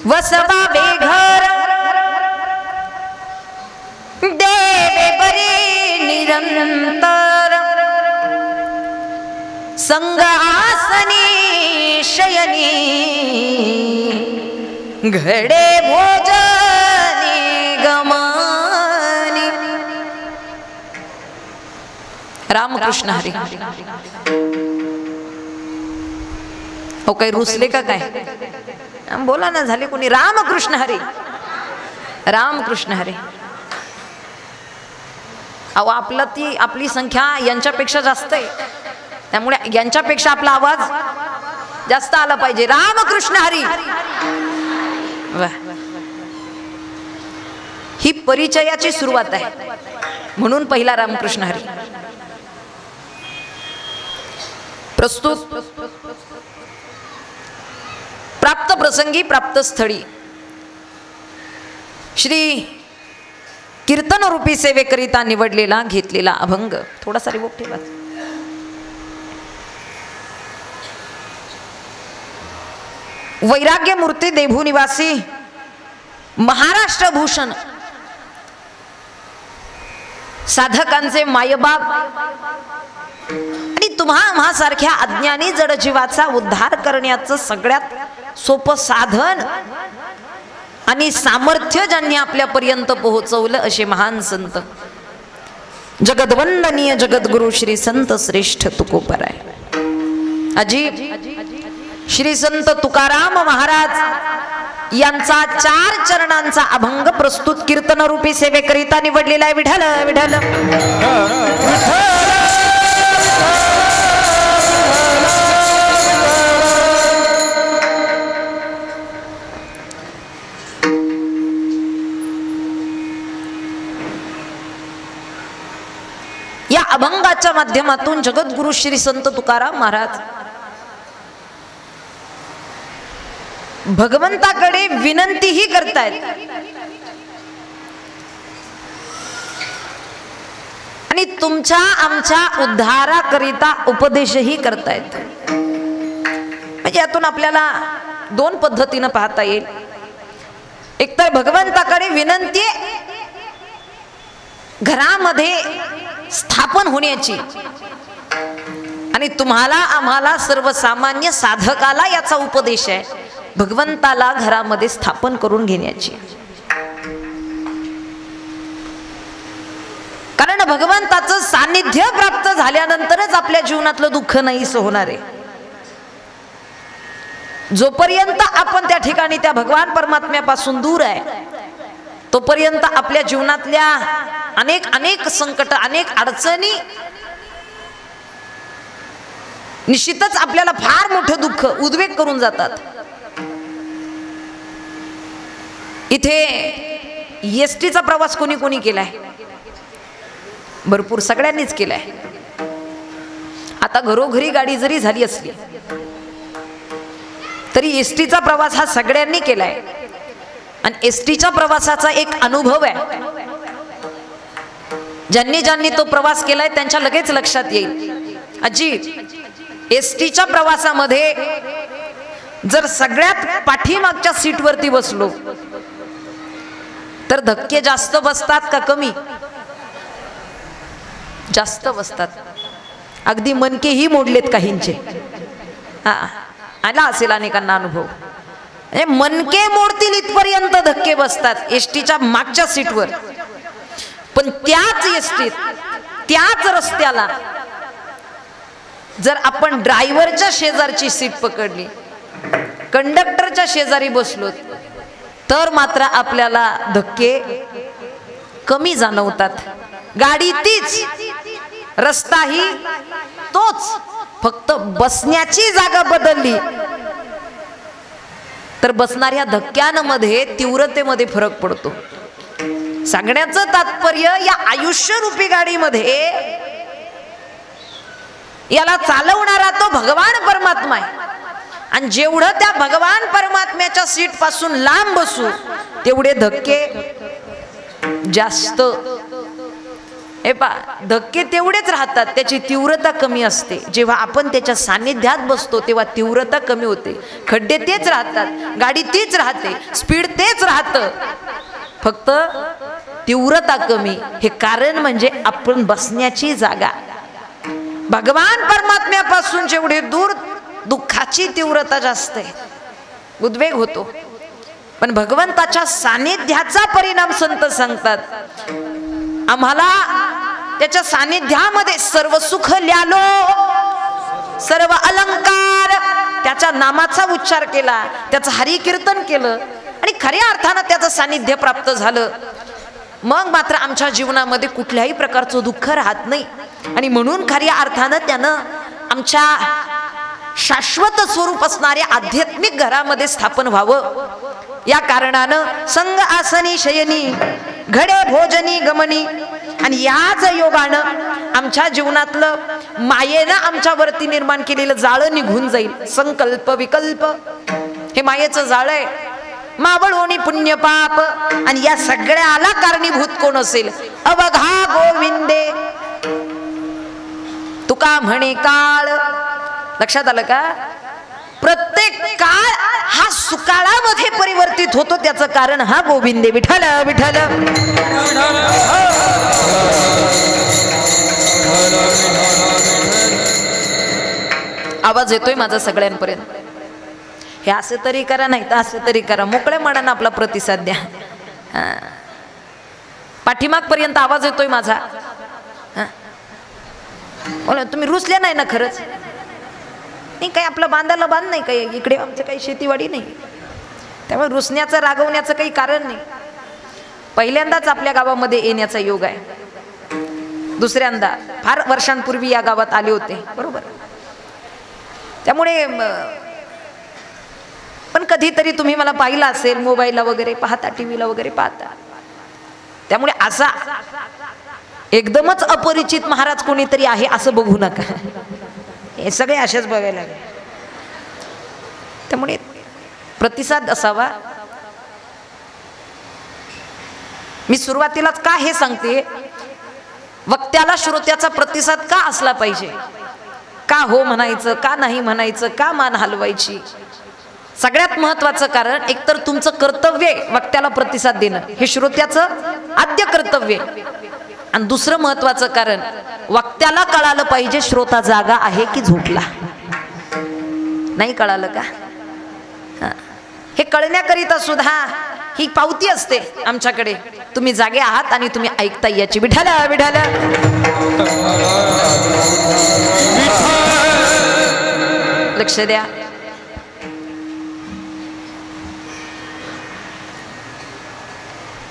वसवावे घर देवे बरे निरंतर संघासनी शयनी घडे भोजनी गमनी। रामकृष्ण हरी। हो काही रुसले का काय? बोला ना, झाले कोणी? रामकृष्ण हरी, रामकृष्ण हरी। अहो आपली संख्या यांच्यापेक्षा जास्त आहे, त्यामुळे यांच्यापेक्षा आपला आवाज जास्त आला पाहिजे। रामकृष्ण हरी। ही परिचयाची सुरुवात आहे, म्हणून पहिला रामकृष्ण हरी। प्रस्तुत प्राप्त प्रसंगी प्राप्त स्थळी श्री कीर्तन रूपी सेवेकरिता निवडलेला घेतलेला अभंग थोडासा रिवोक ठेवा। वैराग्य मूर्ती देभू निवासी महाराष्ट्र भूषण साधकांचे मायबाप आणि तुम्हा सारख्या अज्ञानी जड जीवाचा उद्धार करण्याचं सगळ्यात सोपं साधन आणि सामर्थ्य ज्यांनी आपल्यापर्यंत पोहोचवलं असे महान संत जगद्वंदनीय जगद्गुरु श्री संत श्रेष्ठ तुकोबराय अजी श्री संत तुकाराम महाराज यांचा 4 चरणांचा अभंग प्रस्तुत कीर्तन रूपी सेवेकरिता निवडलेला आहे। विठ्ठल विठ्ठल या अभंगाच्या माध्यमातून जगद्गुरु श्री संत तुकाराम महाराज भगवंताकडे विनंतीही करतायत आणि तुमच्या आमच्या उद्धाराकरिता उपदेशही करतायत। म्हणजे यातून आपल्याला 2 पद्धतीने पाहता येईल। एकतर भगवंताकडे विनंती घरामध्ये स्थापन होण्याची आणि तुम्हाला आम्हाला सर्वसामान्य साधकाला याचा उपदेश आहे भगवंताला घरामध्ये स्थापन करून घेण्याची। कारण भगवंताचं सानिध्य प्राप्त झाल्यानंतरच आपल्या जीवनातलं दुःख नाहीसं होणार आहे। जोपर्यंत आपण त्या ठिकाणी त्या भगवान परमात्म्यापासून दूर आहे तोपर्यंत आपल्या जीवनातल्या अनेक संकट अनेक अडचणी निश्चितच आपल्याला फार मोठं दुःख उद्वेग करून जातात। इथे एसटीचा प्रवास कोणी कोणी केलाय? भरपूर सगळ्यांनीच केलाय। आता घरोघरी गाडी जरी झाली असली तरी एसटीचा प्रवास हा सगळ्यांनी केलाय आणि एसटीच्या प्रवासाचा एक अनुभव आहे। ज्यांनी तो प्रवास केलाय त्यांच्या लगेच लक्षात येईल अजी एसटीच्या प्रवासामध्ये जर सगळ्यात पाठीमागच्या सीटवरती बसलो तर धक्के जास्त बसतात का कमी? जास्त बसतात। अगदी मनकेही मोडलेत काहींचे। आला असेल अनेकांना अनुभव। मनके मोडतील इथपर्यंत धक्के बसतात एसटीच्या मागच्या सीटवर। पण त्याच एसटीत त्याच रस्त्याला जर आपण ड्रायव्हरच्या शेजारची सीट पकडली कंडक्टरच्या शेजारी बसलो तर मात्र आपल्याला धक्के कमी जाणवतात। गाडी तीच रस्ताही तोच फक्त बसण्याची जागा बदलली तर बसणाऱ्या धक्क्यांमध्ये तीव्रतेमध्ये फरक पडतो। सांगण्याचं तात्पर्य या आयुष्य रूपी गाडीमध्ये याला चालवणारा तो भगवान परमात्मा आहे आणि जेवढं त्या भगवान परमात्म्याच्या सीट पासून लांब बसू तेवढे धक्के जास्त हे पा धक्के तेवढेच राहतात, त्याची तीव्रता कमी असते. जेव्हा आपण त्याच्या सानिध्यात बसतो तेव्हा तीव्रता कमी होते. खड्डे तेच राहतात, गाडी तीच राहते, स्पीड तेच राहतं, फक्त तीव्रता कमी. हे कारण म्हणजे आपण बसण्याची जागा. भगवान परमात्म्यापासून जेवढे दूर दुःखाची तीव्रता जास्त आहे, उद्वेग होतो. पण भगवंताच्या सानिध्याचा परिणाम संत सांगतात, आम्हाला त्याच्या सानिध्यामध्ये सर्व सुख ल्यालो, सर्व अलंकार, त्याच्या नामाचा उच्चार केला, त्याचं हरी कीर्तन केलं आणि खऱ्या अर्थानं त्याचं सानिध्य प्राप्त झालं. मग मात्र आमच्या जीवनामध्ये कुठल्याही प्रकारचं दुःख राहत नाही. आणि म्हणून खऱ्या अर्थानं त्यानं आमच्या शाश्वत स्वरूप असणाऱ्या आध्यात्मिक घरामध्ये स्थापन व्हावं. या कारणानं संग आसनी शयनी घडे भोजनी गमनी. आणि याच योगानं आमच्या जीवनातलं मायेनं आमच्यावरती निर्माण केलेलं जाळं निघून जाईल. संकल्प विकल्प हे मायेचं जाळं आहे, मावळोनी पुण्य पाप. आणि या सगळ्याला कारणीभूत कोण असेल? अवघा गोविंदे तुका म्हणे काळ. लक्षात आलं का? प्रत्येक काळ हा सुकाळामध्ये परिवर्तित होतो, त्याचं कारण हा गोविंदे. विठ्ठल विठ्ठल. आवाज येतोय माझा सगळ्यांपर्यंत? हे असं तरी करा, नाही तर असं तरी करा, मोकळ्या मनानं आपला प्रतिसाद द्या. पाठीमाग पर्यंत आवाज येतोय माझा? तुम्ही रुसल्या नाही ना? खरंच नाही काही आपलं बांधायला बांध नाही काही, इकडे आमचं काही शेतीवाडी नाही, त्यामुळे रुसण्याचं रागवण्याचं काही कारण नाही. पहिल्यांदाच आपल्या गावामध्ये येण्याचा योग आहे, दुसऱ्यांदा. फार वर्षांपूर्वी या गावात आले होते, बरोबर. त्यामुळे पण कधीतरी तुम्ही मला पाहिलं असेल, मोबाईलला वगैरे पाहता, टीव्हीला वगैरे पाहता. त्यामुळे असा एकदमच अपरिचित महाराज कोणीतरी आहे असं बघू नका, हे सगळे असेच बघायला लागले. त्यामुळे प्रतिसाद असावा. मी सुरुवातीलाच का हे सांगते, वक्त्याला श्रोत्याचा प्रतिसाद का असला पाहिजे, का हो म्हणायचं, का नाही म्हणायचं, का मान हलवायची. सगळ्यात महत्वाचं कारण एकतर तुमचं कर्तव्य वक्त्याला प्रतिसाद देणं, हे श्रोत्याचं आद्य कर्तव्य. आणि दुसरं महत्वाचं कारण वक्त्याला कळालं पाहिजे श्रोता जागा आहे की झोपला. नाही कळालं का? हे कळण्याकरिता सुद्धा ही पावती असते आमच्याकडे, तुम्ही जागे आहात आणि तुम्ही ऐकता याची. विठ्ठल विठ्ठल. लक्ष द्या.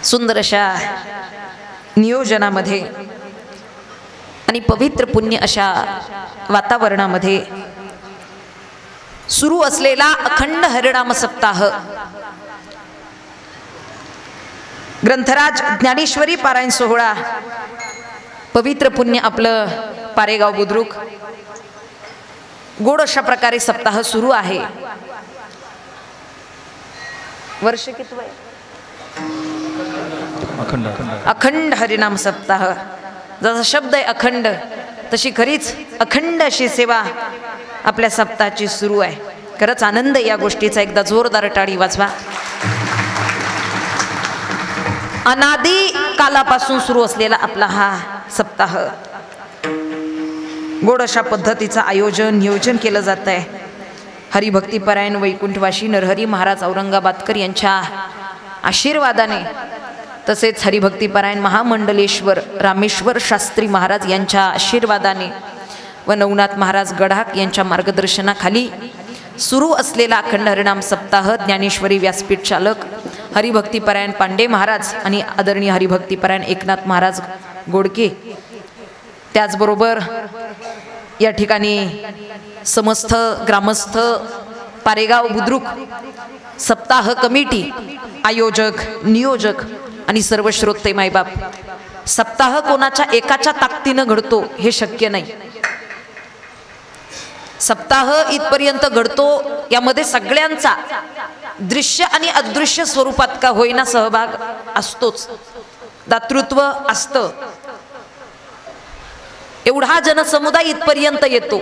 सुंदर अशा नियोजनामध्ये आणि पवित्र पुण्य अशा वातावरणामध्ये सुरू असलेला अखंड हरिनाम सप्ताह, ग्रंथराज ज्ञानेश्वरी पारायण सोहळा, पवित्र पुण्य आपलं पारेगाव बुद्रुक, गोड अशा प्रकारे सप्ताह सुरू आहे. वर्ष कितवं आहे? अखंड हरिनाम सप्ताह. जसा शब्द आहे अखंड, तशी खरीच अखंड अशी सेवा आपल्या सप्ताहाची सुरू आहे. खरंच आनंद या गोष्टीचा. एकदा जोरदार टाळी वाजवा. अनादी कालापासून सुरू असलेला आपला हा सप्ताह, गोड अशा पद्धतीचं आयोजन नियोजन केलं जात आहे. हरिभक्तीपरायण वैकुंठवासी नरहरी महाराज औरंगाबादकर यांच्या आशीर्वादाने, तसेच हरिभक्तीपरायण महामंडलेश्वर रामेश्वर शास्त्री महाराज यांच्या आशीर्वादाने व नवनाथ महाराज गडाख यांच्या मार्गदर्शनाखाली सुरू असलेला अखंड हरिनाम सप्ताह ज्ञानेश्वरी व्यासपीठ चालक हरिभक्तीपरायण पांडे महाराज आणि आदरणीय हरिभक्तीपरायण एकनाथ महाराज गोडके, त्याचबरोबर या ठिकाणी समस्त ग्रामस्थ, पारेगाव बुद्रुक सप्ताह कमिटी, आयोजक, नियोजक आणि सर्व श्रोते मायबाप. सप्ताह कोणाच्या एकाच्या ताकदीनं घडतो हे शक्य नाही. सप्ताह इथपर्यंत घडतो, यामध्ये सगळ्यांचा दृश्य आणि अदृश्य स्वरूपात का होईना सहभाग असतोच, दातृत्व असतं. एवढा जनसमुदाय इथपर्यंत येतो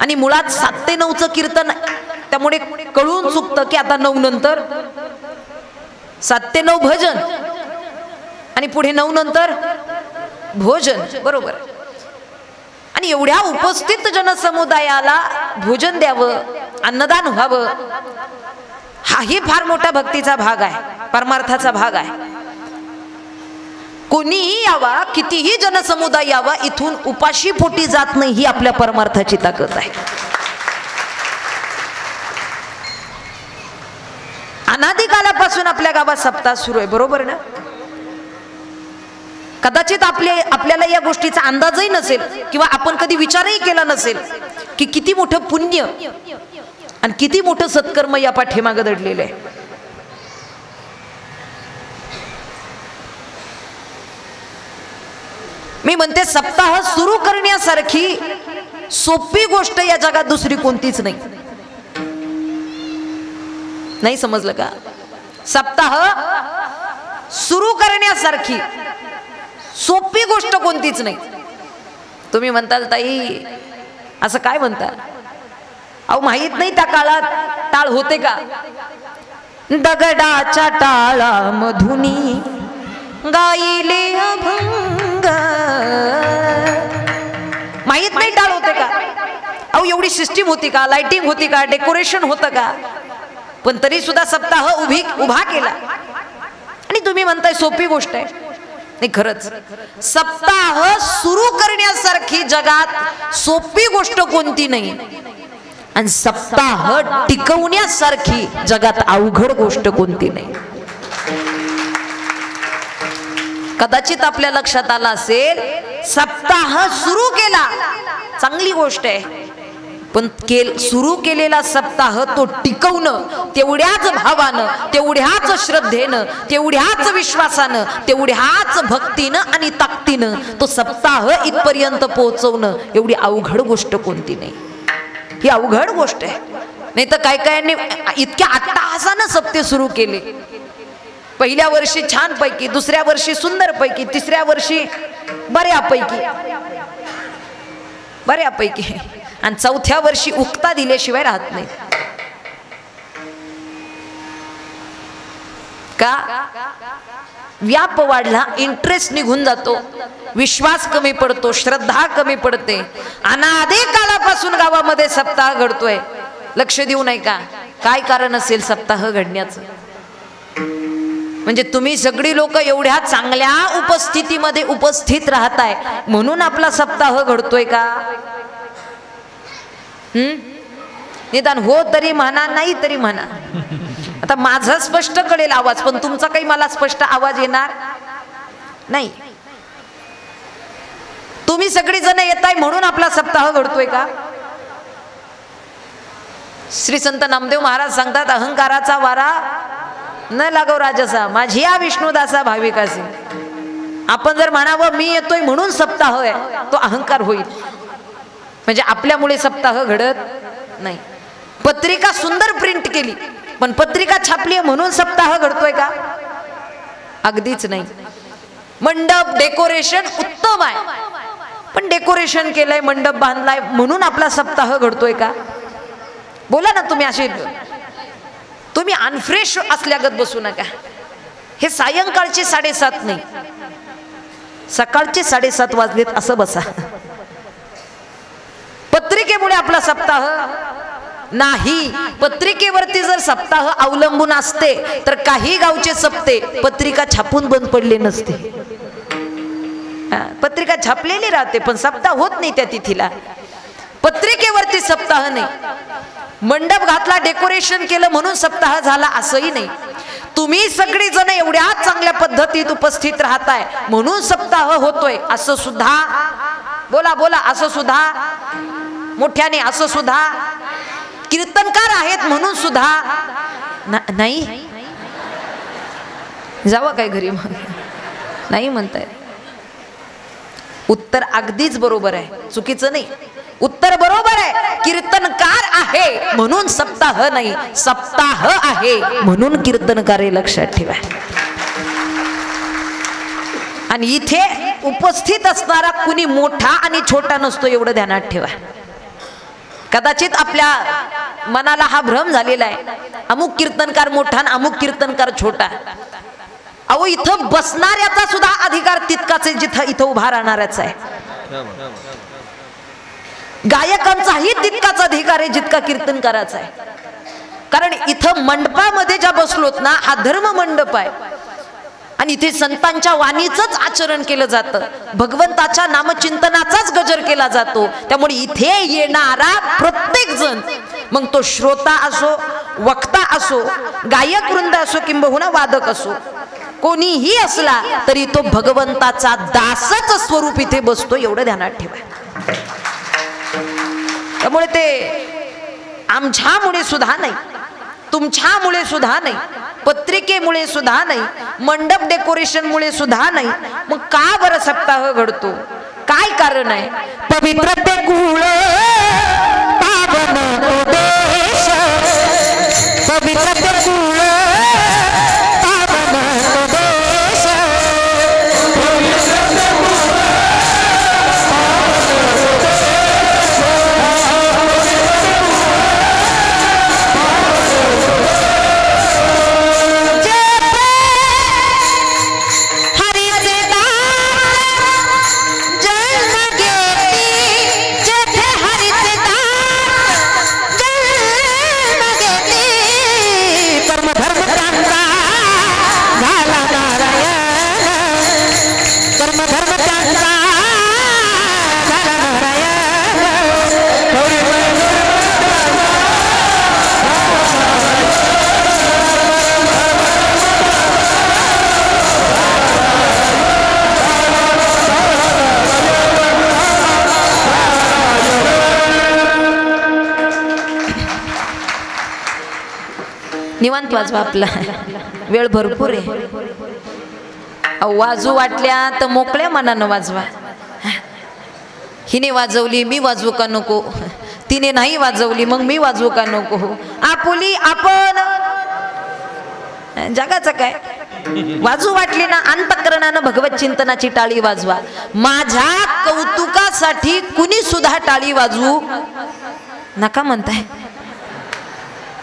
आणि मुळात 7 ते 9चं कीर्तन, त्यामुळे कळून चुकतं की आता 9 नंतर 7 ते 9 भजन आणि पुढे 9 नंतर भोजन, बरोबर. आणि एवढ्या उपस्थित जनसमुदायाला भोजन द्यावं, अन्नदान व्हावं, हाही फार मोठा भक्तीचा भाग आहे, परमार्थाचा भाग आहे. कोणीही यावा, कितीही जनसमुदाय यावा, इथून उपाशी पोटी जात नाही, ही आपल्या परमार्थाची ताकद आहे. अनादिकालापासून आपल्या गावात सप्ताह सुरू आहे, बरोबर ना. कदाचित आपल्याला या गोष्टीचा अंदाजही नसेल किंवा आपण कधी विचारही केला नसेल की किती मोठं पुण्य आणि किती मोठं सत्कर्म या पाठीमागे दडलेलं आहे. मी म्हणते सप्ताह सुरू करण्यासारखी सोपी गोष्ट या जगात दुसरी कोणतीच नाही. नाही समजलं का? सप्ताह सुरू करण्यासारखी सोपी गोष्ट कोणतीच नाही. तुम्ही म्हणताल ताई असं काय म्हणता? अहो माहित नाही त्या काळात टाळ होते का? दगडाच्या टाळामधुनी गायले अभंग. माहित नाही टाळ होते का? अहो एवढी सिस्टीम होती का? लाइटिंग होती का? डेकोरेशन होतं का? पण तरी सुद्धा सप्ताह उभा केला आणि तुम्ही म्हणताय सोपी गोष्ट आहे. नाही, खरंच सप्ताह सुरू करण्यासारखी जगात सोपी गोष्ट कोणती नाही आणि सप्ताह टिकवण्यासारखी जगात अवघड गोष्ट कोणती नाही. कदाचित आपल्या लक्षात आलं असेल, सप्ताह सुरू केला चांगली गोष्ट आहे, पण सुरू केलेला सप्ताह तो टिकवणं तेवढ्याच भावानं, तेवढ्याच श्रद्धेनं, तेवढ्याच विश्वासानं, तेवढ्याच भक्तीनं आणि ताकदीनं तो सप्ताह इथपर्यंत पोहोचवणं एवढी अवघड गोष्ट कोणती नाही. ही अवघड गोष्ट आहे. नाही तर काय कायांनी इतक्या अट्टहासानं सप्ते सुरू केले. पहिल्या वर्षी छान पैकी, दुसऱ्या वर्षी सुंदर पैकी, तिसऱ्या वर्षी बऱ्यापैकी आणि चौथ्या वर्षी उक्ता दिल्याशिवाय राहत नाही. का? व्याप वाढला, इंटरेस्ट निघून जातो, विश्वास कमी पडतो, श्रद्धा कमी पडते. अनादी काळापासून गावामध्ये सप्ताह घडतोय, लक्ष देऊ नाही का? काय कारण असेल सप्ताह घडण्याचं? म्हणजे तुम्ही सगळी लोक एवढ्या चांगल्या उपस्थितीमध्ये उपस्थित राहताय म्हणून आपला सप्ताह घडतोय का? निदान हो तरी म्हणा, नाही तरी म्हणा. आता माझा स्पष्ट कळेल आवाज, पण तुमचा काही मला स्पष्ट आवाज येणार नाही. तुम्ही सगळी जण येताय म्हणून आपला सप्ताह घडतोय का? श्री संत नामदेव महाराज सांगतात, अहंकाराचा वारा न लागो राजसा, माझी या विष्णुदासा भाविकासी. आपण जर म्हणावं मी येतोय म्हणून सप्ताह आहे, तो अहंकार होईल. म्हणजे आपल्यामुळे सप्ताह घडत नाही. पत्रिका सुंदर प्रिंट केली, पण पत्रिका छापली म्हणून सप्ताह घडतोय का? अगदीच नाही. मंडप डेकोरेशन उत्तम आहे, पण डेकोरेशन केलंय, मंडप बांधलाय म्हणून आपला सप्ताह घडतोय का? बोला ना तुम्ही. असे तुम्ही अनफ्रेश असल्यागत बसू नका. हे सायंकाळचे 7:30 नाही, सकाळचे 7:30 वाजलेत असं बसा. पत्रिकेमुळे आपला सप्ताह नाही. पत्रिकेवरती जर सप्ताह अवलंबून असते तर काही गावचे सप्ते पत्रिका छापून बंद पडले नसते. पत्रिका छापलेली राहते पण सप्ताह होत नाही त्या तिथीला. पत्रिकेवरती सप्ताह नाही. मंडप घातला, डेकोरेशन केलं म्हणून सप्ताह झाला असंही नाही. तुम्ही सगळी जण एवढ्या चांगल्या पद्धतीत उपस्थित राहताय म्हणून सप्ताह होतोय असं सुद्धा. बोला बोला, असं सुद्धा मोठ्याने, असं सुद्धा. कीर्तनकार आहेत म्हणून सुद्धा नाही. जावा काय घरी मग? नाही म्हणताय. उत्तर अगदीच बरोबर आहे, चुकीचं नाही. उत्तर बरोबर आहे. कीर्तनकार आहे म्हणून सप्ताह नाही, सप्ताह आहे म्हणून कीर्तनकार. लक्षात ठेवा. आणि इथे उपस्थित असणारा कुणी मोठा आणि छोटा नसतो, एवढं ध्यानात ठेवा. कदाचित आपल्या मनाला हा भ्रम झालेला आहे, अमुक कीर्तनकार मोठा आणि अमुक कीर्तनकार छोटा. अहो, इथं बसणाऱ्याचा सुद्धा अधिकार तितकाच आहे जिथं इथं उभा राहणाऱ्याचा आहे. गायकांचाही तितकाच अधिकार आहे जितका कीर्तनकाराचा आहे. कारण इथं मंडपामध्ये ज्या बसलोत ना, हा धर्म मंडप आहे आणि इथे संतांच्या वाणीचंच आचरण केलं जातं, भगवंताच्या नामचिंतनाचाच गजर केला जातो. त्यामुळे इथे येणारा प्रत्येक जण, मग तो श्रोता असो, वक्ता असो, गायक वृंद असो किंबहुना वादक असो, कोणीही असला तरी तो भगवंताचा दासच स्वरूप इथे बसतो, एवढं ध्यानात ठेवा. त्यामुळे ते आमच्यामुळे सुद्धा नाही, तुमच्यामुळे सुद्धा नाही, पत्रिकेमुळे सुद्धा नाही, मंडप डेकोरेशन मुळे सुद्धा नाही. मग का बरं सप्ताह घडतो? काय कारण आहे? पवित्र ते कुळ पावन देश, पवित्र ते कुळ पावन देश, निवांत वाजवा, आपला वेळ भरपूर आहे. वाजू वाटल्या तर मोकळ्या मनानं वाजवा. हिने वाजवली मी वाजवू का नको, तिने नाही वाजवली मग मी वाजवू का नको. आपुली आपण जगाचं काय, वाजू वाटली ना अंतःकरणानं भगवत चिंतनाची टाळी वाजवा. माझ्या कौतुकासाठी कुणी सुद्धा टाळी वाजवू नका म्हणताय.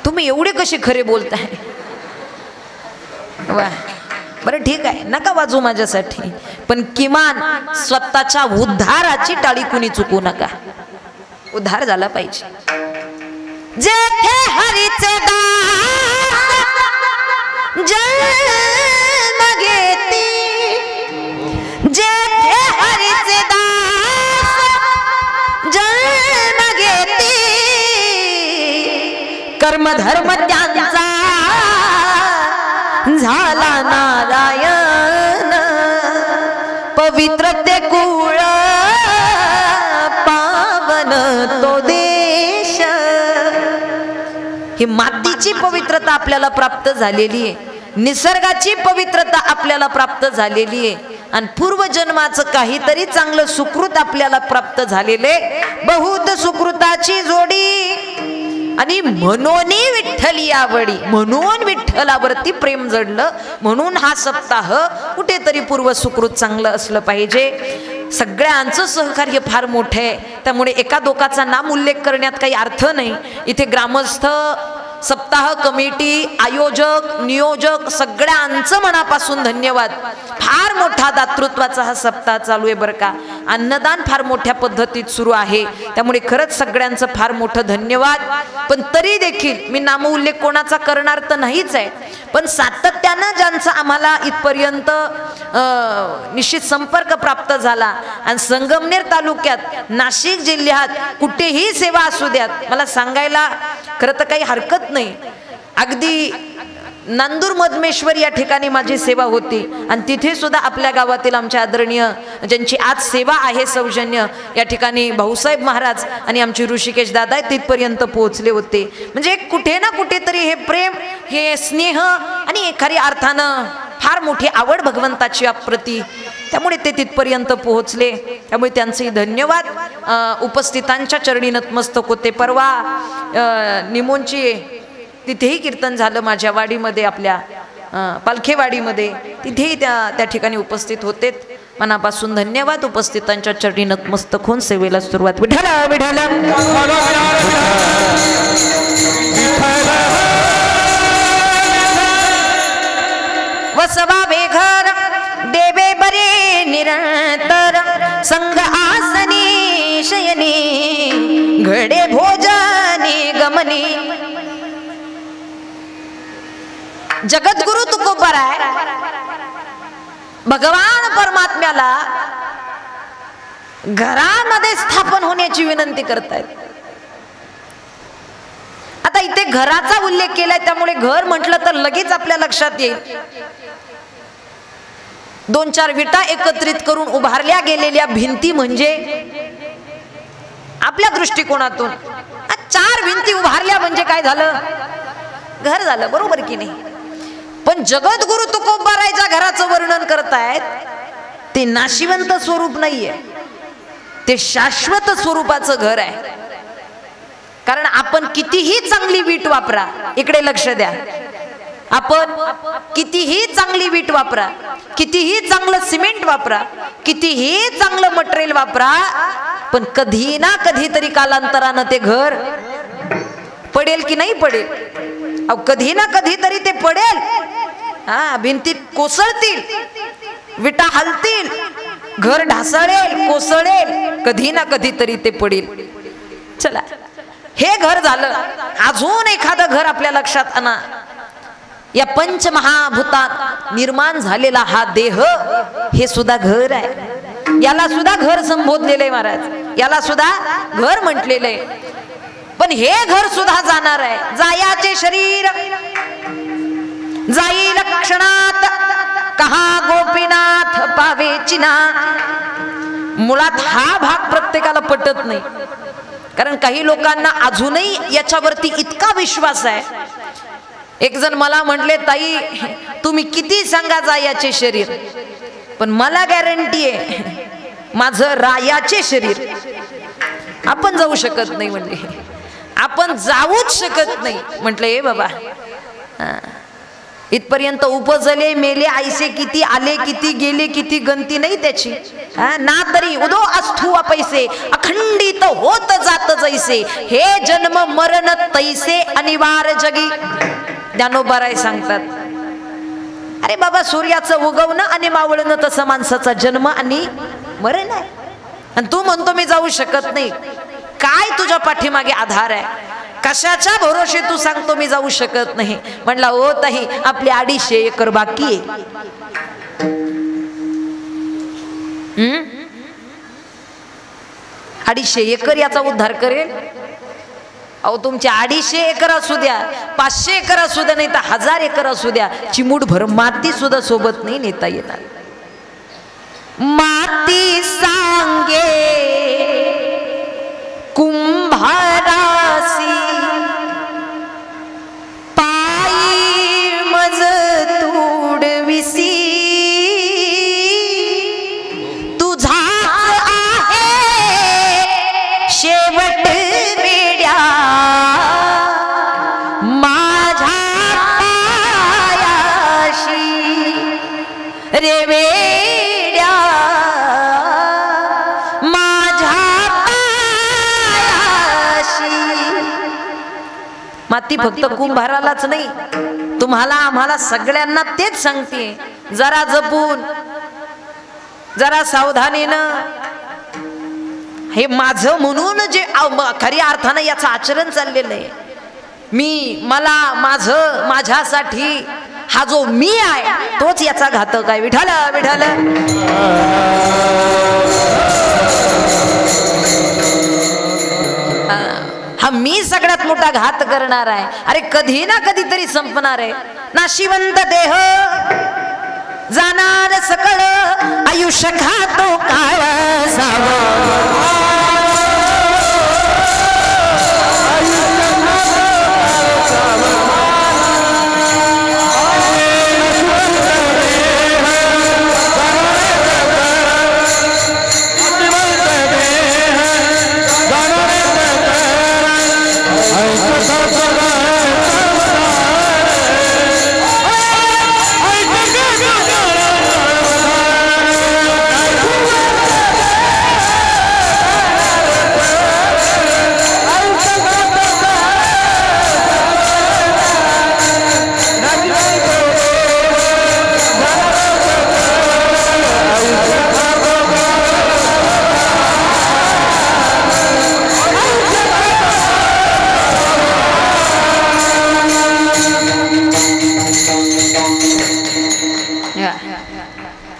तुम्ही एवढे कसे खरे बोलताय? वा, बरं ठीक आहे, नका वाजू माझ्यासाठी, पण किमान स्वतःच्या उद्धाराची टाळी कुणी चुकू नका. उद्धार झाला पाहिजे. जेथे हरीचे दास जन्म घेती, जेथे हरीचे दास जन्म घेती, कर्म धर्म त्यांचा झाला नारायण, पवित्र ते कुळ पावन तो देश. ही मातीची पवित्रता आपल्याला प्राप्त झालेली आहे, निसर्गाची पवित्रता आपल्याला प्राप्त झालेली आहे, आणि पूर्वजन्माचं काहीतरी चांगलं सुकृत आपल्याला प्राप्त झालेले. बहुत सुकृताची जोडी आणि म्हणून विठ्ठली आवडी, म्हणून विठ्ठलावरती प्रेम जडलं, म्हणून हा सप्ताह कुठेतरी पूर्व सुकृत चांगलं असलं पाहिजे. सगळ्यांचं सहकार्य फार मोठं आहे, त्यामुळे एका दोकाचा नाम उल्लेख करण्यात काही अर्थ नाही. इथे ग्रामस्थ, सप्ताह कमिटी, आयोजक, नियोजक सगळ्यांचं मनापासून धन्यवाद. फार मोठा दातृत्वाचा हा सप्ताह चालू आहे बरं का. अन्नदान फार मोठ्या पद्धतीत सुरू आहे, त्यामुळे खरंच सगळ्यांचं फार मोठं धन्यवाद. पण तरी देखील मी नामउल्लेख कोणाचा करणार तर नाहीच आहे, पण सातत्यानं ज्यांचा आम्हाला इथपर्यंत निश्चित संपर्क प्राप्त झाला, आणि संगमनेर तालुक्यात, नाशिक जिल्ह्यात कुठेही सेवा असू द्यात, मला सांगायला खरं तर काही हरकत नाही. अगदी नांदूर मधमेश्वर या ठिकाणी माझी सेवा होती, आणि तिथे सुद्धा आपल्या गावातील आमच्या आदरणीय ज्यांची आज सेवा आहे सौजन्य, या ठिकाणी भाऊसाहेब महाराज आणि आमचे ऋषिकेश दादा तिथपर्यंत पोहोचले होते. म्हणजे कुठे ना कुठेतरी हे प्रेम, हे स्नेह आणि खऱ्या अर्थानं फार मोठी आवड भगवंताची अप्रती, त्यामुळे ते तिथपर्यंत पोहोचले. त्यामुळे त्यांचे धन्यवाद. उपस्थितांच्या चरणी नतमस्तक होते. परवा निमोंची तिथेही कीर्तन झालं माझ्या वाडीमध्ये, आपल्या पालखेवाडीमध्ये, तिथेही त्या ठिकाणी उपस्थित होते. मनापासून धन्यवाद. उपस्थितांच्या चरणी नतमस्तक होऊन सेवेला सुरुवात. विठ्ठल विठ्ठल वसवा बेघर देवे बरे निरंतर संग आसनी शयनी घडे भोजनी गमनी. जगद्गुरु तुकोबाराय भगवान परमात्म्याला घरामध्ये स्थापन होण्याची विनंती करतायत. आता इथे घराचा उल्लेख केलाय त्यामुळे घर म्हटलं तर लगेच आपल्या लक्षात येईल 2-4 विटा एकत्रित करून उभारल्या गेलेल्या भिंती म्हणजे आपल्या दृष्टिकोनातून 4 भिंती उभारल्या म्हणजे काय झालं? घर झालं. बरोबर की नाही? पण जगद्गुरु तुकोबारायच्या घराचं वर्णन करतायत ते नाशिवंत स्वरूप नाहीये, ते शाश्वत स्वरूपाचं घर आहे. कारण आपण कितीही चांगली वीट वापरा, इकडे लक्ष द्या, आपण कितीही चांगली वीट वापरा, कितीही चांगलं सिमेंट वापरा, कितीही चांगलं मटेरियल वापरा, पण कधी ना कधीतरी कालांतरानं ते घर पडेल की नाही पडेल? अहो कधी ना कधीतरी ते पडेल. हा, भिंती कोसळतील, विटा हलतील, घर ढासळेल, कोसळेल, कधी ना कधीतरी ते पडेल. चला, हे घर झालं. अजून एखादं घर आपल्या लक्षात आणा. या पंचमहाभूतात निर्माण झालेला हा देह हे सुद्धा घर आहे. याला सुद्धा घर संबोधलेलं आहे महाराज, याला सुद्धा घर म्हटलेलं आहे. पण हे घर सुद्धा जाणार आहे. जायाचे शरीर जाई लक्षणात कहा गोपीनाथ पावे चिना. मुळात हा भाग प्रत्येकाला पटत नाही, कारण काही लोकांना अजूनही याच्यावरती इतका विश्वास आहे. एक जण मला म्हटले, ताई तुम्ही किती सांगा जायाचे शरीर, पण मला गॅरंटी आहे माझं रायाचे शरीर. आपण जाऊ शकत नाही म्हणजे, आपण जाऊच शकत नाही. म्हटलं ए बाबा, इथपर्यंत उपजले मेले ऐसे किती आले, किती गेले, किती गंती नाही त्याची. ना तरी उदो अस्थू पैसे अखंडित होत जात जैसे, हे जन्म मरण तैसे अनिवार्य जगी. ज्ञानोबाराय सांगतात, अरे बाबा सूर्याचं उगवणं आणि मावळणं तसं माणसाचा जन्म आणि मरण आहे. आणि तू म्हणतो मी जाऊ शकत नाही. काय तुझ्या पाठीमागे आधार आहे? कशाच्या भरोसे तू सांगतो मी जाऊ शकत नाही? म्हणला हो ताई, आपली 250 एकर बाकी आहे. 250 एकर याचा उद्धार करेल? अहो तुमचे 250 एकर असू द्या, 500 एकर असू द्या, नाही तर 1000 एकर असू द्या, चिमूटभर माती सुद्धा सोबत नाही नेता येणार. माती सांगे कुंभारासी पायी मज तुडविसी, तुझा आहे शेवट वेड्या माझ्या पायाशी रे वेड्या माझ्या माती फक्त कुंभारालाच नाही, तुम्हाला आम्हाला सगळ्यांना तेच सांगते. जरा जपून, जरा सावधानीनं. हे माझं म्हणून जे खऱ्या अर्थानं याचं आचरण चाललेलं आहे. मी, मला, माझं, माझ्यासाठी हा जो मी आहे तोच याचा घातक आहे. विठ्ठल विठ्ठल. हा मी सगळ्यात मोठा घात करणार आहे. अरे कधी ना कधीतरी संपणार आहे. नाशिवंत देह जाणार सकळ, आयुष्य खातो काळ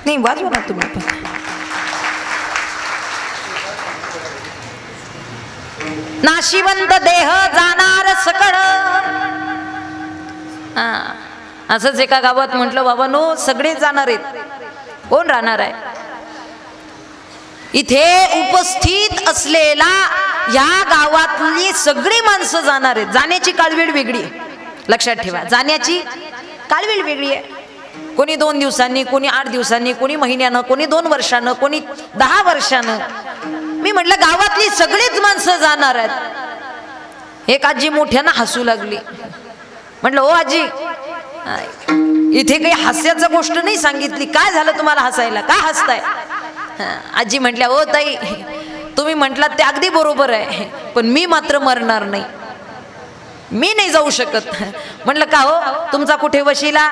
नाही वाजवा ना तुम्ही पण. नाशिवंत देह जाणार सकळ. असंच एका गावात म्हटलं बाबा नो सगळे जाणार आहेत, कोण राहणार आहे? इथे उपस्थित असलेला या गावातली सगळी माणसं जाणार आहेत. जाण्याची काळवेळ वेगळी आहे, लक्षात ठेवा. जाण्याची काळवेळ वेगळी आहे. कोणी 2 दिवसांनी, कोणी 8 दिवसांनी, कोणी महिन्यानं, कोणी 2 वर्षानं, कोणी 10 वर्षानं. मी म्हटलं गावातली सगळीच माणसं जाणार आहेत. एक आजी मोठ्यानं हसू लागली. म्हटलं ओ आजी, इथे काही हास्याचं गोष्ट नाही सांगितली, काय झालं तुम्हाला हसायला, काय हसताय? आजी म्हटल्या ओ ताई, तुम्ही म्हटलात ते अगदी बरोबर आहे, पण मी मात्र मरणार नाही, मी नाही जाऊ शकत. म्हटलं का हो, तुमचा कुठे वशिला?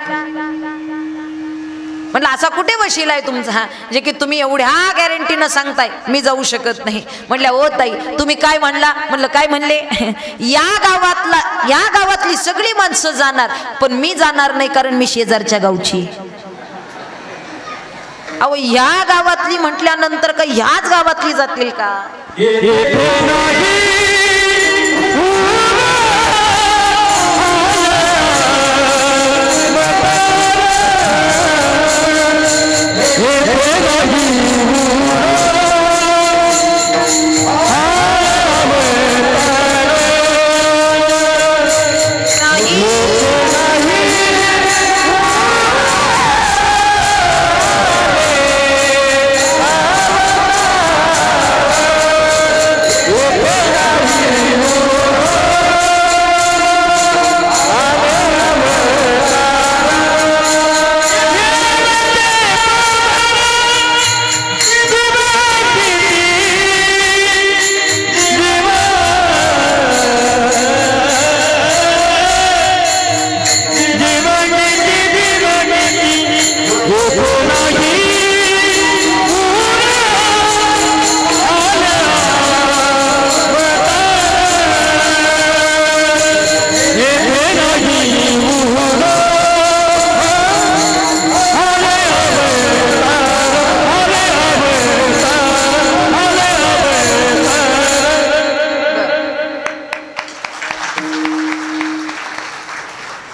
म्हटलं असा कुठे वशिला आहे तुमचा जे की तुम्ही एवढ्या गॅरंटीनं सांगताय मी जाऊ शकत नाही? म्हटलं ओ ताई तुम्ही काय म्हणला? म्हटलं काय म्हणले? या गावातली सगळी माणसं जाणार, पण मी जाणार नाही, कारण मी शेजारच्या गावची. अहो या गावातली म्हटल्यानंतर का ह्याच गावातली जातील का?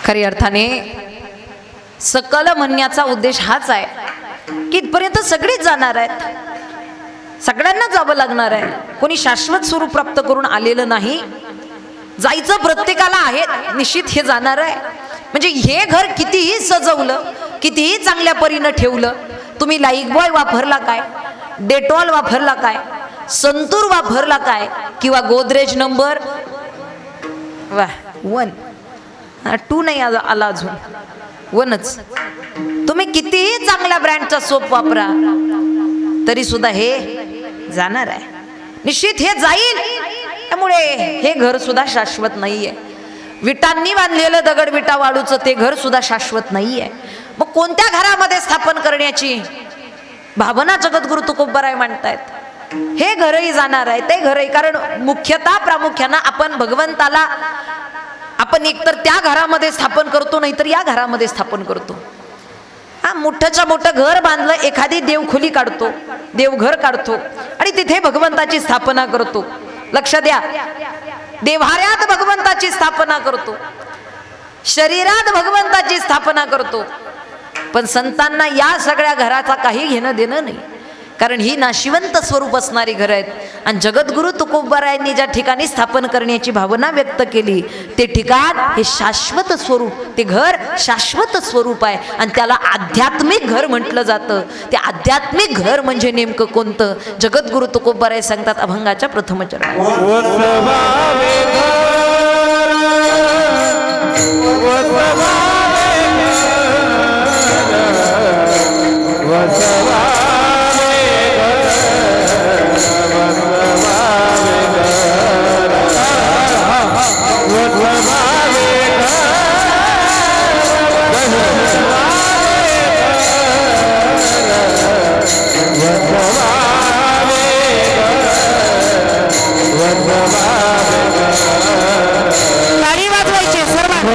खरी अर्थाने सकल म्हणण्याचा उद्देश हाच आहे की इथपर्यंत सगळीच जाणार आहेत, सगळ्यांना जावं लागणार आहे. कोणी शाश्वत स्वरूप प्राप्त करून आलेलं नाही. जायचं प्रत्येकाला आहे, निश्चित हे जाणार आहे. म्हणजे हे घर कितीही सजवलं, कितीही चांगल्या परीनं ठेवलं, तुम्ही लाईफ बॉय वापरला काय, डेटॉल वापरला काय, संतूर वापरला काय, किंवा गोदरेज नंबर 1 2 नाही आला अजून, 1च. तुम्ही कितीही चांगल्या ब्रँडचा सोप वापरा तरी सुद्धा हे जाणार आहे, निश्चित हे जाईल. त्यामुळे हे घर सुद्धा शाश्वत नाहीये. विटांनी बांधलेलं दगड विटा वाळूचं ते घर सुद्धा शाश्वत नाहीये. मग कोणत्या घरामध्ये स्थापन करण्याची भावना जगद्गुरु तुकोबराय मांडतायत? हे घरही जाणार आहे, ते घरही. कारण मुख्यतः प्रामुख्यानं आपण भगवंताला आपण एकतर त्या घरामध्ये स्थापन करतो, नाहीतर या घरामध्ये स्थापन करतो. हा मोठंच्या मोठं घर बांधलं, एखादी देवखोली काढतो, देवघर काढतो आणि तिथे भगवंताची स्थापना करतो. लक्ष द्या, देव्हाऱ्यात भगवंताची स्थापना करतो, शरीरात भगवंताची स्थापना करतो. पण संतांना या सगळ्या घराचा काही घेणं देणं नाही, कारण ही नाशिवंत स्वरूप असणारी घर आहेत. आणि जगद्गुरु तुकोबरायांनी ज्या ठिकाणी स्थापन करण्याची भावना व्यक्त केली ते ठिकाण हे शाश्वत स्वरूप, ते घर शाश्वत स्वरूप आहे. आणि त्याला आध्यात्मिक घर म्हटलं जातं. ते आध्यात्मिक घर म्हणजे नेमकं कोणतं? जगद्गुरु तुकोबराय सांगतात अभंगाच्या प्रथम चरणात, गाडी वाजवायची सर्वांनी.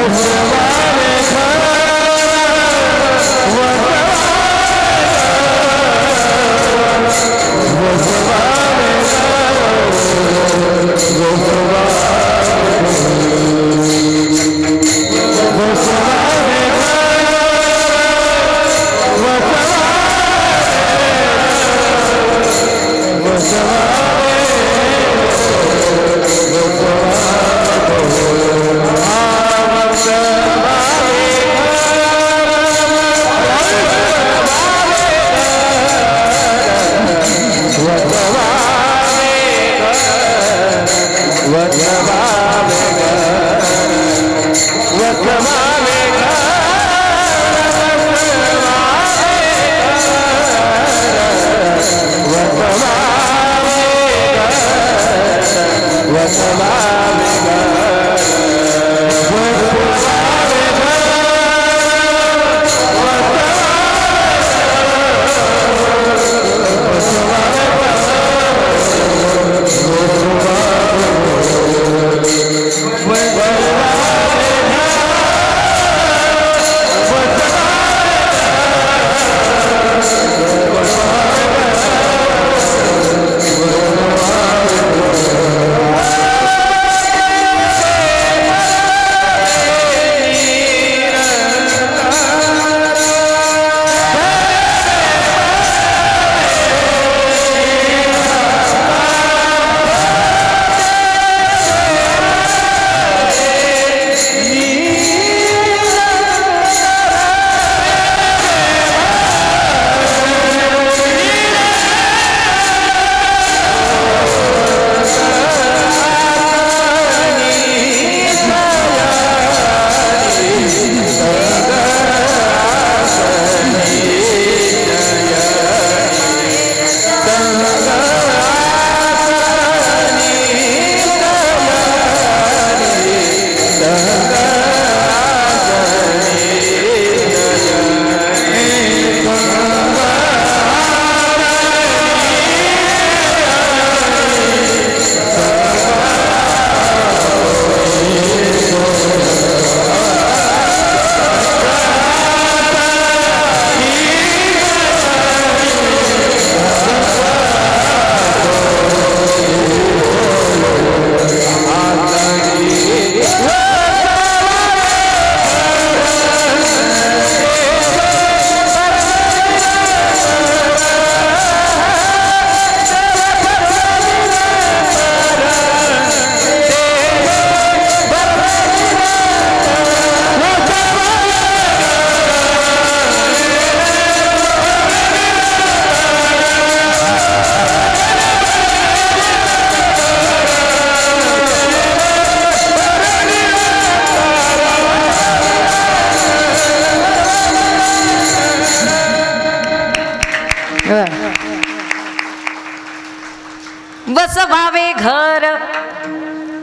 बसवावे घर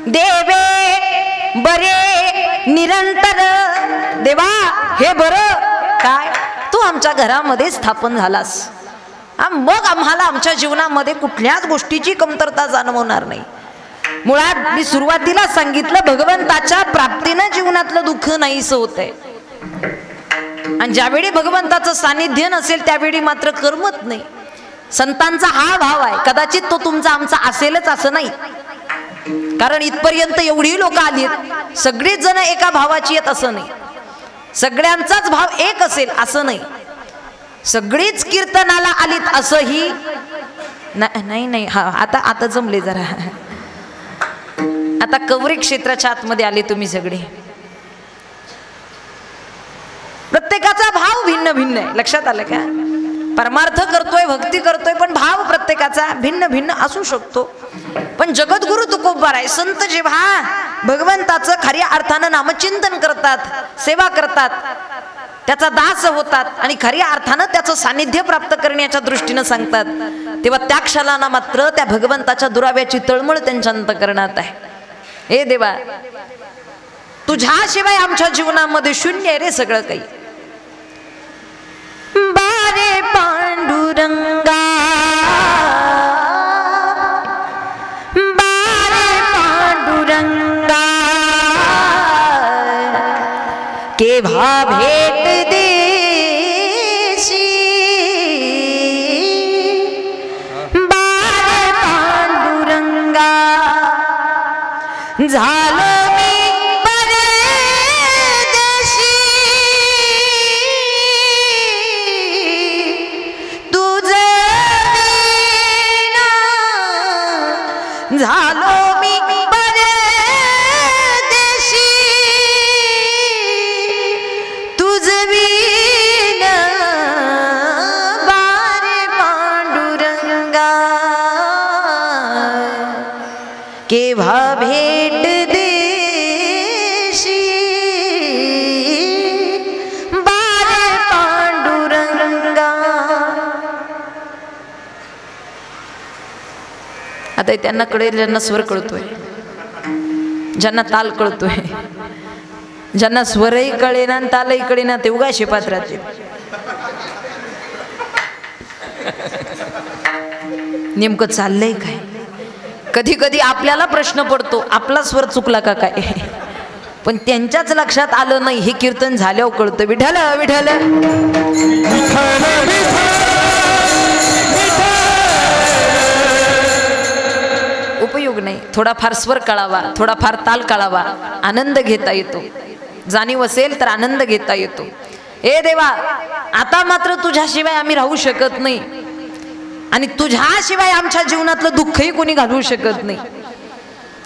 देवे बरे निरंतर, देवा हे बरं काय तू आमच्या घरामध्ये स्थापन झालास, मग आम्हाला आमच्या जीवनामध्ये कुठल्याच गोष्टीची कमतरता जाणवणार नाही. मुळात मी सुरुवातीला सांगितलं, भगवंताच्या प्राप्तीनं जीवनातलं दुःख नाहीसं होतंय. आणि ज्यावेळी भगवंताचं सानिध्य नसेल त्यावेळी मात्र करमत नाही. संतांचा हा भाव आहे. कदाचित तो तुमचा आमचा असेलच असं नाही, कारण इथपर्यंत एवढी लोक आलीत, सगळीच जण एका भावाची आहेत असं नाही, सगळ्यांचाच भाव एक असेल असं नाही, सगळीच कीर्तनाला आलीत असंही नाही. नाही हा आता आता जमले जरा. आता कवरी क्षेत्राच्या आतमध्ये आले तुम्ही सगळे. प्रत्येकाचा भाव भिन्न भिन्न आहे, लक्षात आलं का? परमार्थ करतोय, भक्ती करतोय, पण भाव प्रत्येकाचा भिन्न भिन्न असू शकतो. पण जगद्गुरु तुकोबाराय संत जेव्हा भगवंताचं खऱ्या अर्थानं नामचिंतन करतात, सेवा करतात, त्याचा दास होतात आणि खऱ्या अर्थानं त्याचं सानिध्य प्राप्त करण्याच्या दृष्टीनं सांगतात, तेव्हा त्या क्षणाला मात्र त्या भगवंताच्या दुराव्याची तळमळ त्यांच्या अंतःकरणात आहे. हे देवा, तुझ्याशिवाय आमच्या जीवनामध्ये शून्य आहे रे सगळं काही. बारे पांडुरंगा, बारे पांडुरंगा, केव्हा भेट देशी, बारे पांडुरंगा, झालं झालो मी परदेशी, तुझ विण बारे पांडुरंगा, केव्हा भेट देशी, बारे पांडुरंगा. आता त्यांना कळेल ज्यांना स्वर कळतोय, ज्यांना ताल कळतोय, ज्यांना स्वरही कळेना आणि तालही कळेना ते उगा शेपात राहते. नेमकं चाललंय काय? कधी कधी आपल्याला प्रश्न पडतो, आपला स्वर चुकला का काय, पण त्यांच्याच लक्षात आलं नाही. हे कीर्तन झाल्यावर कळतं. विठ्ठल विठ्ठल उपयोग नाही. थोडाफार स्वर कळावा, थोडाफार ताल कळावा, आनंद घेता येतो. जाणीव असेल तर आनंद घेता येतो. हे देवा, आता मात्र तुझ्याशिवाय आम्ही राहू शकत नाही आणि तुझ्याशिवाय आमच्या जीवनातलं दुःखही कोणी घालवू शकत नाही.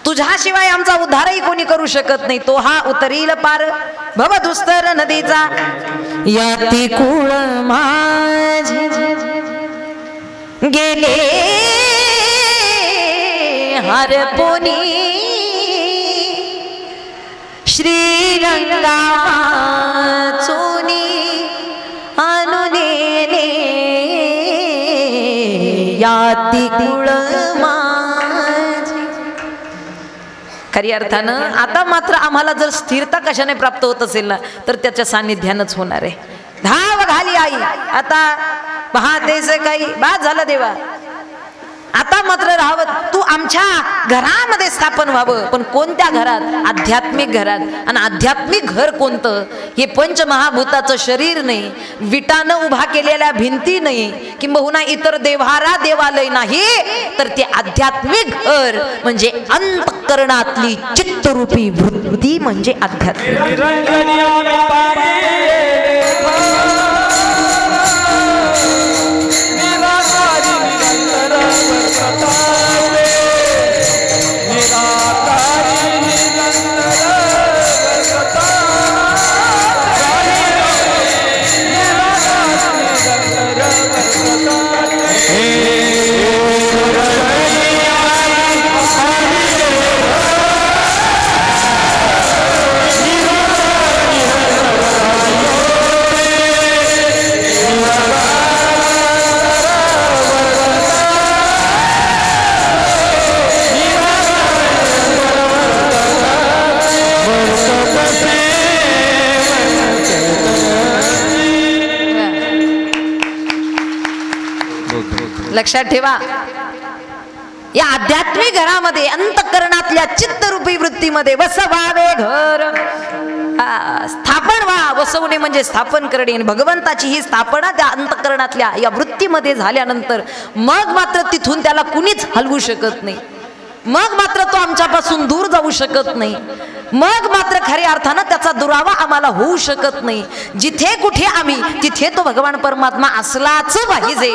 तुझ्याशिवाय आमचा उद्धारही कोणी करू शकत नाही. तो हा उतरील पार भवदुस्तर नदीचा, याती कुळ माझे गेले हरपोनी, श्रीरंगा चोनी अनुनेने, याती कुळ माझे. खरी अर्थानं आता मात्र आम्हाला जर स्थिरता कशाने प्राप्त होत असेल ना, तर त्याच्या सानिध्यानंच होणार आहे. धाव घाली आई, आता पाहतेस काही बाद झालं देवा, आता मात्र राहावं, तू आमच्या घरामध्ये स्थापन व्हावं. पण कोणत्या घरात? आध्यात्मिक घरात. आणि आध्यात्मिक घर कोणतं? हे पंचमहाभूताचं शरीर नाही, विटानं उभा केलेल्या भिंती नाही, किंबहुना इतर देव्हारा देवालय नाही, तर ते आध्यात्मिक घर म्हणजे अंतःकरणातली चित्तरूपी वृत्ती म्हणजे आध्यात्मिक. लक्षात ठेवा, या आध्यात्मिक घरामध्ये अंतःकरणातल्या चित्तरूपी वृत्तीमध्ये वसवावे घर, स्थापन व्हा. वसवणे म्हणजे स्थापन करणे. भगवंताची ही स्थापना त्या अंतःकरणातल्या या वृत्तीमध्ये झाल्यानंतर मग मात्र तिथून त्याला कुणीच हलवू शकत नाही. मग मात्र तो आमच्यापासून दूर जाऊ शकत नाही. मग मात्र खऱ्या अर्थानं त्याचा दुरावा आम्हाला होऊ शकत नाही. जिथे कुठे आम्ही तिथे तो भगवान परमात्मा असलाच पाहिजे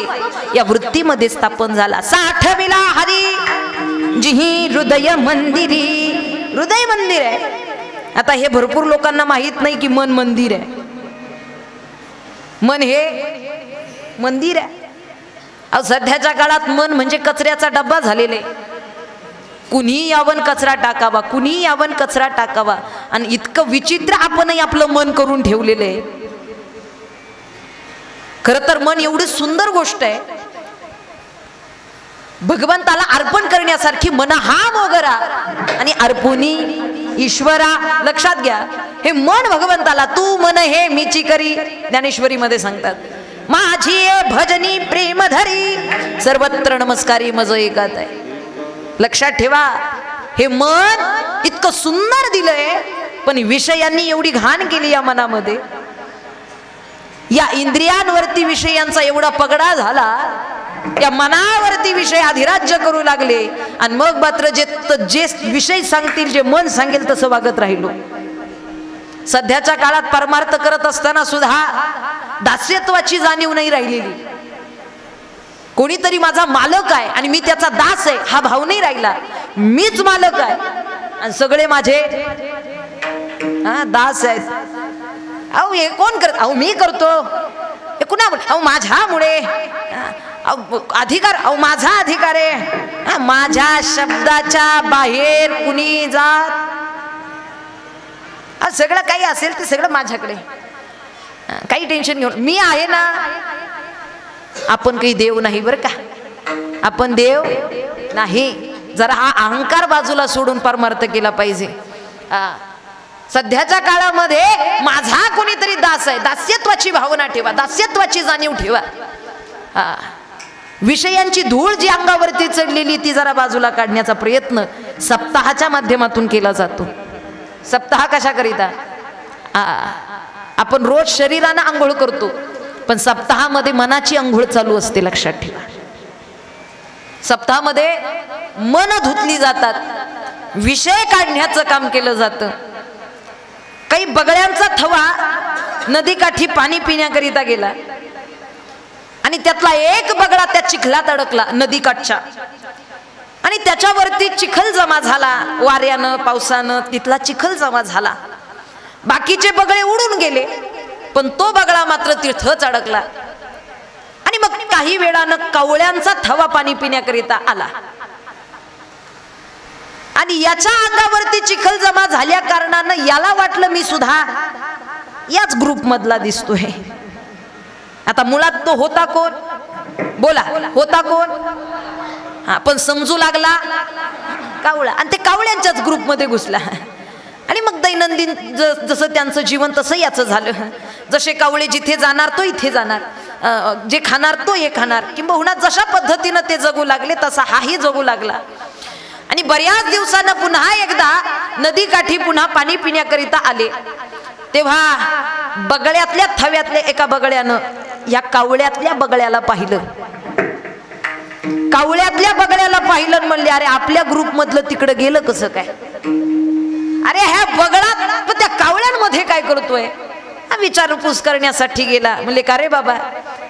या वृत्तीमध्ये स्थापन झाला. साठविला हरी जिही हृदय मंदिरी. हृदय मंदिर आहे. आता हे भरपूर लोकांना माहित नाही की मन मंदिर आहे. मन हे मंदिर आहे. अहो सध्याच्या काळात मन म्हणजे कचऱ्याचा डब्बा झालेला आहे. कुणी यावन कचरा टाकावा, कुणी यावन कचरा टाकावा. आणि इतकं विचित्र आपणही आपलं मन करून ठेवलेलं आहे. खरं तर मन एवढी सुंदर गोष्ट आहे. भगवंताला अर्पण करण्यासारखी मन हा मोगरा आणि अर्पुनी ईश्वरा. लक्षात घ्या, हे मन भगवंताला तू मन हे मीची करी ज्ञानेश्वरी मध्ये सांगतात. माझी भजनी प्रेम धरी सर्वत्र नमस्कारी मज एकात आहे. लक्षात ठेवा, हे मन इतकं सुंदर दिलंय पण विषयांनी एवढी घाण केली या मनामध्ये. या इंद्रियांवरती विषयांचा एवढा पगडा झाला, या मनावरती विषय अधिराज्य करू लागले आणि मग मात्र जे विषय सांगतील, जे मन सांगेल तसं वागत राहिलो. सध्याच्या काळात परमार्थ करत असताना सुद्धा दास्यत्वाची जाणीव नाही राहिलेली. कोणीतरी माझा मालक आहे आणि मी त्याचा दास आहे हा भाव नाही राहिला. मीच मालक आहे आणि सगळे माझे दास आहेत. अहो हे कोण करत? अहो मी करतो. हे कुणामुळे? अहो माझ्यामुळे. अधिकार? अहो माझा अधिकार आहे. माझ्या शब्दाच्या बाहेर कुणी जात, सगळं काही असेल ते सगळं माझ्याकडे. काही टेन्शन घेऊन मी आहे ना. आपण काही देव नाही बरं का. आपण देव नाही. जरा हा अहंकार बाजूला सोडून परमार्थ केला पाहिजे. सध्याच्या काळामध्ये माझा कोणीतरी दास आहे. दास्यत्वाची भावना ठेवा, दास्यत्वाची जाणीव ठेवा. विषयांची धूळ जी अंगावरती चढलेली ती जरा बाजूला काढण्याचा प्रयत्न सप्ताहाच्या माध्यमातून केला जातो. सप्ताह कशाकरिता? आपण रोज शरीरानं आंघोळ करतो पण सप्ताहामध्ये मनाची आंघोळ चालू असते. लक्षात ठेवा, सप्ताहामध्ये मन धुतली जातात, विषय काढण्याचं काम केलं जातं. काही बगळ्यांचा थवा नदीकाठी पाणी पिण्याकरिता गेला आणि त्यातला एक बगळा त्या चिखलात अडकला नदीकाठच्या आणि त्याच्यावरती चिखल जमा झाला. वाऱ्यानं पावसानं तिथला चिखल जमा झाला. बाकीचे बगळे उडून गेले पण तो बगळा मात्र तिथंच अडकला. आणि मग काही वेळानं कावळ्यांचा थवा पाणी पिण्याकरिता आला आणि याच्या अंगावरती चिखल जमा झाल्या कारणानं याला वाटलं मी सुद्धा याच ग्रुप मधला दिसतोय. आता मुळात तो होता कोण? बोला, होता कोण? पण समजू लागला कावळा आणि ते कावळ्यांच्याच ग्रुप मध्ये घुसला. आणि मग दैनंदिन जसं त्यांचं जीवन तसं याचं झालं. जसे कावळे जिथे जाणार तो इथे जाणार, जे खाणार तो हे खाणार, किंबहुना जशा पद्धतीनं ते जगू लागले तसा हाही जगू लागला. आणि बऱ्याच दिवसानं पुन्हा एकदा नदीकाठी पुन्हा पाणी पिण्याकरिता आले तेव्हा बगळ्यातल्या थव्यातल्या एका बगळ्यानं या कावळ्यातल्या बगळ्याला पाहिलं. कावळ्यातल्या बगळ्याला पाहिलं म्हणले अरे आपल्या ग्रुप मधलं तिकडं गेलं कसं काय? अरे ह्या बगळा त्या कावळ्यांमध्ये काय करतोय? विचारपूस करण्यासाठी गेला. म्हणले का रे बाबा,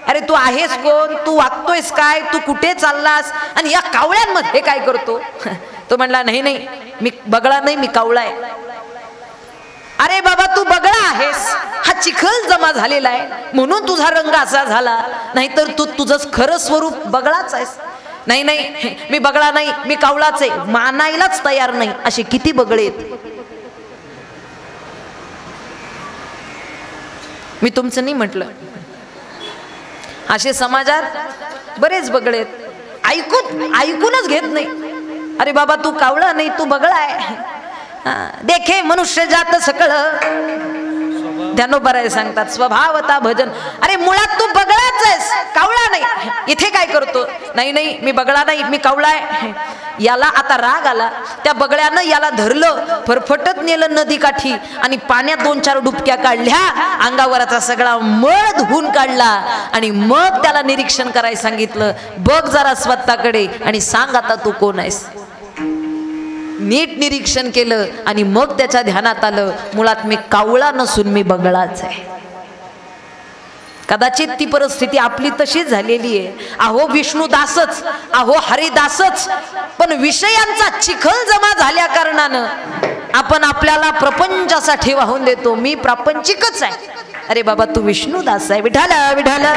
अरे तू आहेस कोण? तू वागतोयस काय? तू कुठे चाललास? आणि या कावळ्यांमध्ये काय करतो? तो म्हणला नाही नाही मी बगळा नाही, मी कावळा आहे. अरे बाबा तू बगळा आहेस, हा चिखल जमा झालेला आहे म्हणून तुझा रंग असा झाला, नाहीतर तू तुझं खरं स्वरूप बगळाच आहेस. नाही नाही मी बगळा नाही, मी कावळाच आहे. मानायलाच तयार नाही असे किती बगळे आहेत. मी तुमचं नाही म्हटलं, असे समाजात बरेच बगळे आहेत. ऐकूनच घेत नाही. अरे बाबा तू कावळा नाही, तू बगळा आहे. देखे मनुष्य जात सकळ ध्यानोबराय सांगतात स्वभावता भजन. अरे मुळात तू बगळाच आहेस, कावळा नाही. इथे काय करतो? नाही नाही मी बगळा नाही, मी कावळाय. याला आता राग आला. त्या बगळ्यानं याला धरलं, फरफटत नेलं नदीकाठी आणि पाण्यात 2-4 डुबक्या काढल्या, अंगावरचा सगळा मळ धुवून काढला आणि मग त्याला निरीक्षण करायला सांगितलं. बघ जरा स्वतःकडे आणि सांग आता तू कोण आहेस. नीट निरीक्षण केलं आणि मग त्याच्या ध्यानात आलं, मुळात मी कावळा नसून मी बगळाच आहे. कदाचित ती परिस्थिती आपली तशीच झालेली आहे. अहो विष्णुदासच, अहो हरिदासच, पण विषयांचा चिखल जमा झाल्या कारणानं आपण आपल्याला प्रपंचासाठी वाहून देतो. मी प्रापंचिकच आहे. अरे बाबा तू विष्णुदास आहे. विठाला विठाला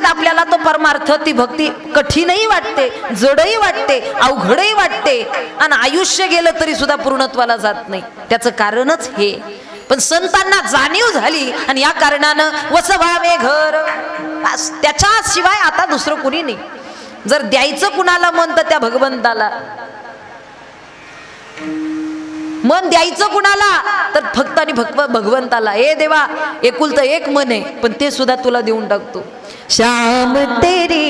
आपल्याला तो परमार्थ, ती भक्ती कठीणही वाटते, जडही वाटते, अवघडही वाटते आणि आयुष्य गेलं तरी सुद्धा पूर्णत्वाला जात नाही. त्याचं कारणच हे. पण संतांना जाणीव झाली आणि या कारणानं वसवावे घर, त्याच्याशिवाय आता दुसरं कुणी नाही. जर द्यायचं कुणाला मन तर त्या भगवंताला, मन द्यायचं कुणाला तर फक्त आणि फक्त भगवंताला. हे देवा एकुलतं एक मन आहे, पण ते सुद्धा तुला देऊन टाकतो. श्याम तेरी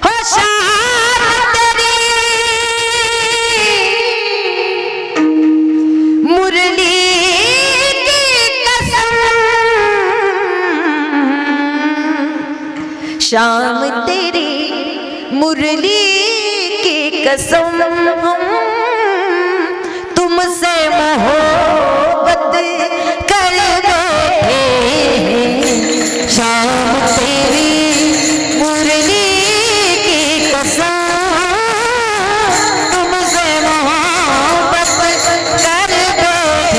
हो श्याम तेरी मुरली की कसम, श्याम तेरी मुरली की कसम, तुमसे मोहब्बत कर बैठे, श्याम तेरी मुरली की कसम, तुमसे मोहब्बत कर बैठे,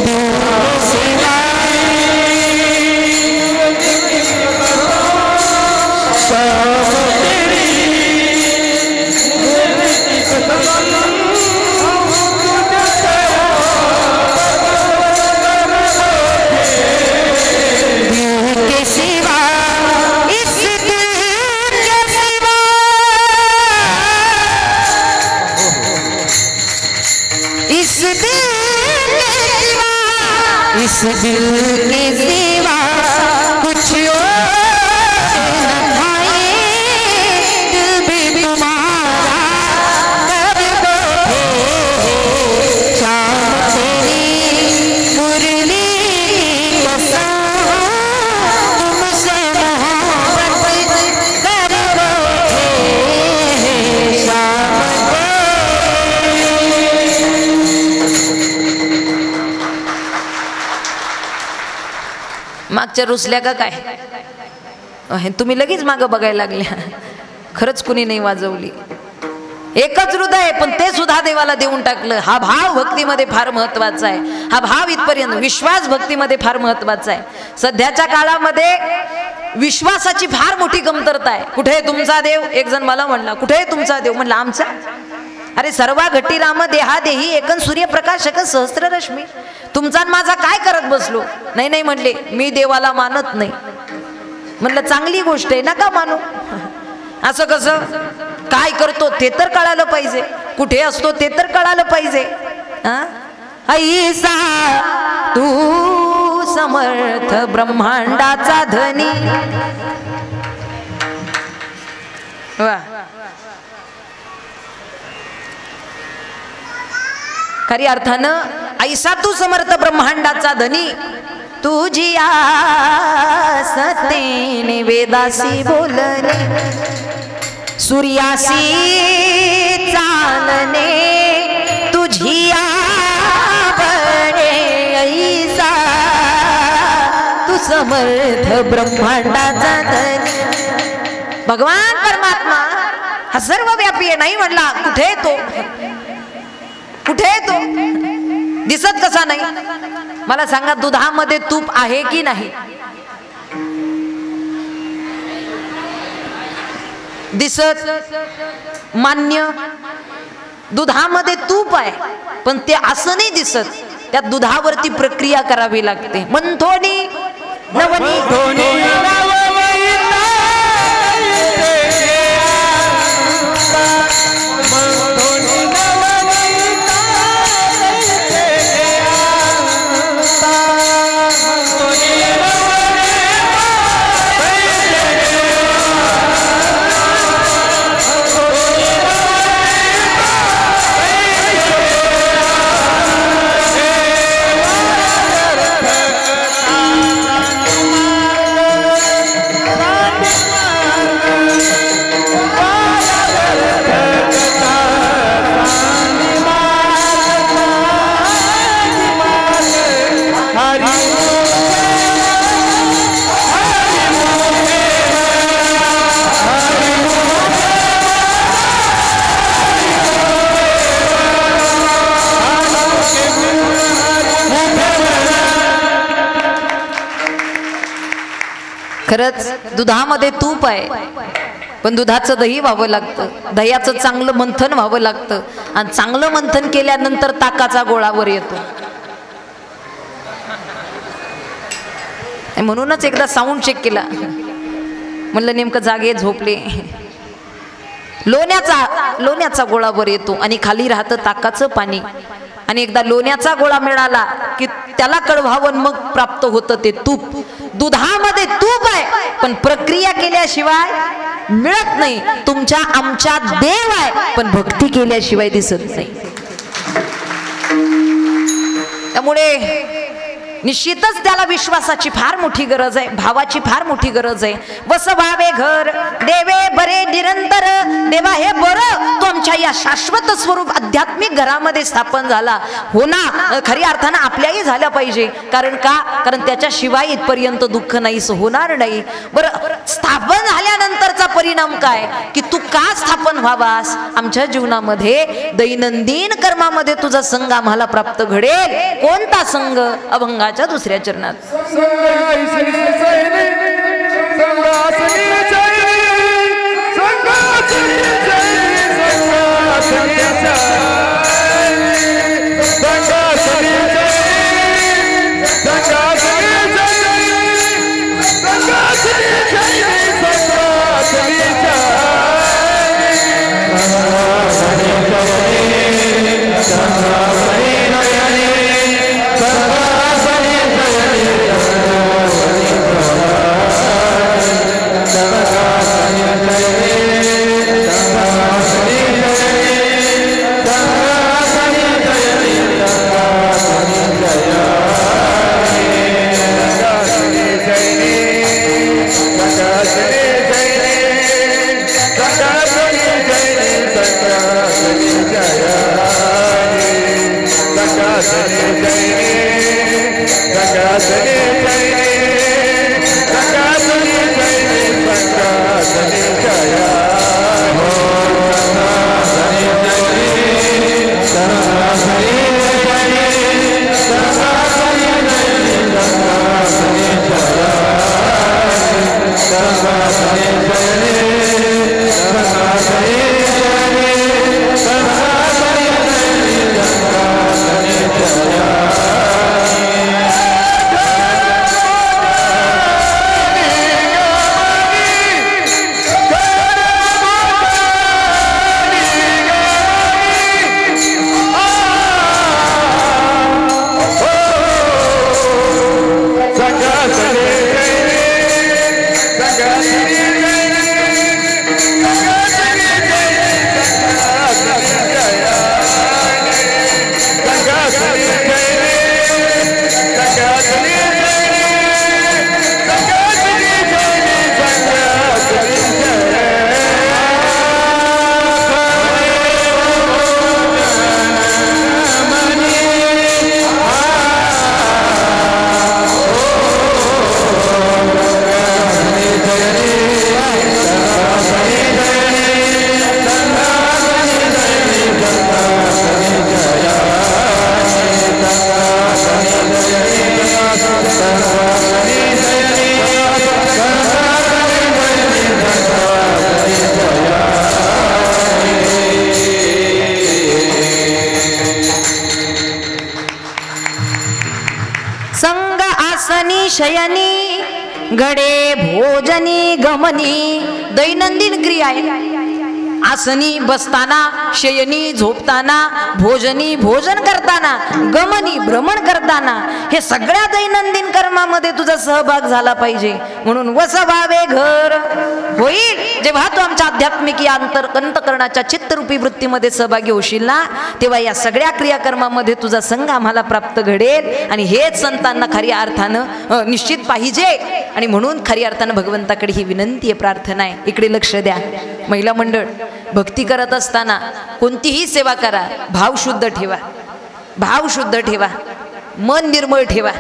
दूर सिवा इस दिल के सिवा कुछ और न खाए, दिल भी तुम्हारा कर बैठे, श्याम तेरी मुरली की कसम, तुमसे मोहब्बत कर बैठे, श्याम मागच्या रुसल्या का काय? तुम्ही लगेच मागं बघायला लागल्या. खरंच कुणी नाही वाजवली. एकच हृदय, पण ते सुद्धा देवाला देऊन टाकलं. हा भाव भक्तीमध्ये फार महत्वाचा आहे. हा भाव इथपर्यंत, विश्वास भक्तीमध्ये फार महत्वाचा आहे. सध्याच्या काळामध्ये विश्वासाची फार मोठी कमतरता आहे. कुठे आहे तुमचा देव? एक जण मला म्हणला, कुठे आहे तुमचा देव? म्हणलं आमचा. अरे सर्वा घटी राम देहा देही एकन सूर्यप्रकाशक सहस्त्र रश्मी. तुमचा माझा काय करत बसलो? नाही नाही म्हणले, मी देवाला मानत नाही. म्हणलं चांगली गोष्ट आहे, नका मानू. असं कसं? काय करतो ते तर कळालं पाहिजे, कुठे असतो ते तर कळालं पाहिजे. ऐसा तू समर्थ ब्रह्मांडाचा धनी. वा, खरी अर्थानं ऐसा तू समर्थ ब्रह्मांडाचा धनी, तुझी आसतेने वेदासी बोलणे, सूर्यासी चालणे, तुझी आवडे ऐसा तू समर्थ ब्रह्मांडाचा धनी. भगवान परमात्मा हा सर्वव्यापी आहे. नाही म्हणला, कुठे तो? कुठे तो? दिसत कसा नाही? मला सांगा, दुधामध्ये तूप आहे की नाही? दिसत, मान्य. दुधामध्ये तूप आहे, पण ते असं नाही दिसत. त्या दुधावरती प्रक्रिया करावी लागते. मंथोनी नवनी खरंच दुधामध्ये तूप आहे, पण दुधाचं दही व्हावं लागतं, दह्याचं चांगलं मंथन व्हावं लागतं, आणि चांगलं मंथन केल्यानंतर ताकाचा गोळावर येतो. म्हणूनच एकदा साऊंड चेक केला, म्हणलं नेमकं जागे झोपले, लोण्याचा गोळावर येतो आणि खाली राहतं ताकाचं पाणी. आणि एकदा लोण्याचा गोळा मिळाला की त्याला कळवावं, मग प्राप्त होतं ते तूप. दुधामध्ये तूप आहे, पण प्रक्रिया केल्याशिवाय मिळत नाही. तुमच्या आमच्या देव आहे, पण भक्ती केल्याशिवाय दिसत नाही. त्यामुळे निश्चितच त्याला विश्वासाची फार मोठी गरज आहे, भावाची फार मोठी गरज आहे. वसवावे घर देवे बरे निरंतर, देवा हे बरं तो आमच्या या शाश्वत स्वरूप आध्यात्मिक घरामध्ये स्थापन झाला हो ना. खरी अर्थानं आपल्याही झाल्या पाहिजे. कारण का? कारण त्याच्याशिवाय इथपर्यंत दुःख नाहीच होणार नाही. बरं, स्थापन झाल्यानंतरचा परिणाम काय की तू का स्थापन व्हावास? आमच्या जीवनामध्ये दैनंदिन कर्मामध्ये तुझा संग आम्हाला प्राप्त घडेल. कोणता संग? अभंगा दुसऱ्या चरणात शयनी घडे भोजनी गमनी. दैनंदिन क्रिया आहे. आसनी बसताना, शयनी झोपताना, भोजनी भोजन करताना, गमनी भ्रमण करताना, हे सगळ्या दैनंदिन कर्मामध्ये तुझा सहभाग झाला पाहिजे. म्हणून वसवावे घर होईल जेव्हा तू आमच्या आध्यात्मिक या अंतकरणाच्या चित्तरूपी वृत्तीमध्ये सहभागी होशील ना, तेव्हा या सगळ्या क्रियाकर्मामध्ये तुझा संग आम्हाला प्राप्त घडेल. आणि हेच संतांना खऱ्या अर्थानं निश्चित पाहिजे. आणि म्हणून खऱ्या अर्थानं भगवंताकडे ही विनंती आहे, प्रार्थना आहे. इकडे लक्ष द्या. महिला मंडळ, भक्ती करत असताना कोणतीही सेवा करा, भाव शुद्ध ठेवा. भाव शुद्ध ठेवा, मन निर्मळ ठेवा.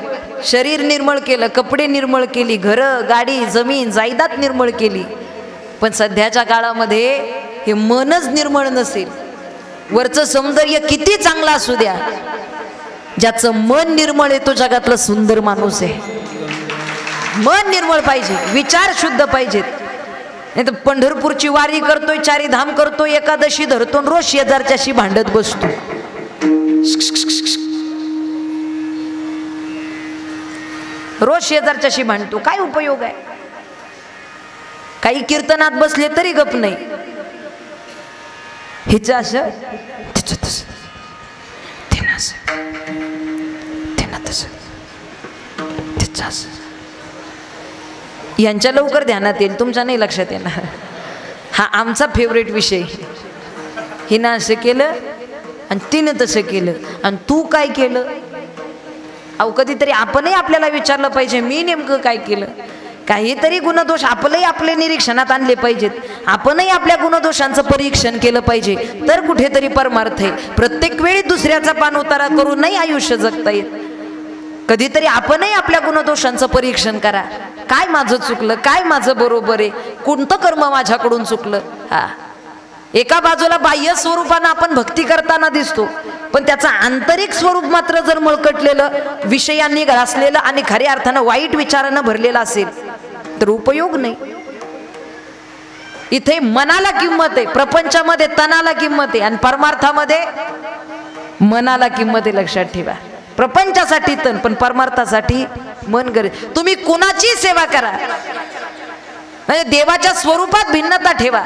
शरीर निर्मळ केलं, कपडे निर्मळ केली, घरं गाडी जमीन जायदाद निर्मळ केली, पण सध्याच्या काळामध्ये हे मनच निर्मळ नसेल, वरचं सौंदर्य किती चांगलं असू द्या, ज्याचं मन निर्मळ आहे तो जगातला सुंदर माणूस आहे. मन निर्मळ पाहिजे, विचार शुद्ध पाहिजेत. नाही तर पंढरपूरची वारी करतोय, चारी धाम करतोय, एकादशी धरतो, रोज शेजारच्याशी भांडत बसतो. रोज शेजारच्याशी भांडतो, काय उपयोग आहे? काही कीर्तनात बसले तरी गप नाही. हिचं असं, तिचं तसं, तिनं असं, तिनं तसं, तिचं असं. यांच्या लवकर ध्यानात येईल, तुमच्या नाही लक्षात येणार. हा आमचा फेवरेट विषय. हिनं असं केलं आणि तिनं तसं केलं आणि तू काय केलं. अहो कधीतरी आपणही आपल्याला विचारलं पाहिजे, मी नेमकं काय केलं. काहीतरी गुणदोष आपलंही आपले निरीक्षणात आणले पाहिजेत. आपणही आपल्या गुणदोषांचं परीक्षण केलं पाहिजे, तर कुठेतरी परमार्थ आहे. प्रत्येक वेळी दुसऱ्याचा पाणउतारा करून नाही आयुष्य जगता येत. कधीतरी आपणही आपल्या गुणदोषांचं परीक्षण करा. काय माझं चुकलं, काय माझं बरोबर आहे, कोणतं कर्म माझ्याकडून चुकलं. हा, एका बाजूला बाह्य स्वरूपानं आपण भक्ती करताना दिसतो, पण त्याचं आंतरिक स्वरूप मात्र जर मळकटलेलं, विषयांनी ग्रासलेलं आणि खऱ्या अर्थानं वाईट विचारानं भरलेलं असेल तर उपयोग नाही. इथे मनाला किंमत आहे, प्रपंचामध्ये तनाला किंमत आहे आणि परमार्थामध्ये मनाला किंमत आहे. लक्षात ठेवा. प्रपंचासाठी तन, पण परमार्थासाठी मन गरज. तुम्ही कुणाची सेवा करा, म्हणजे देवाच्या स्वरूपात भिन्नता ठेवा.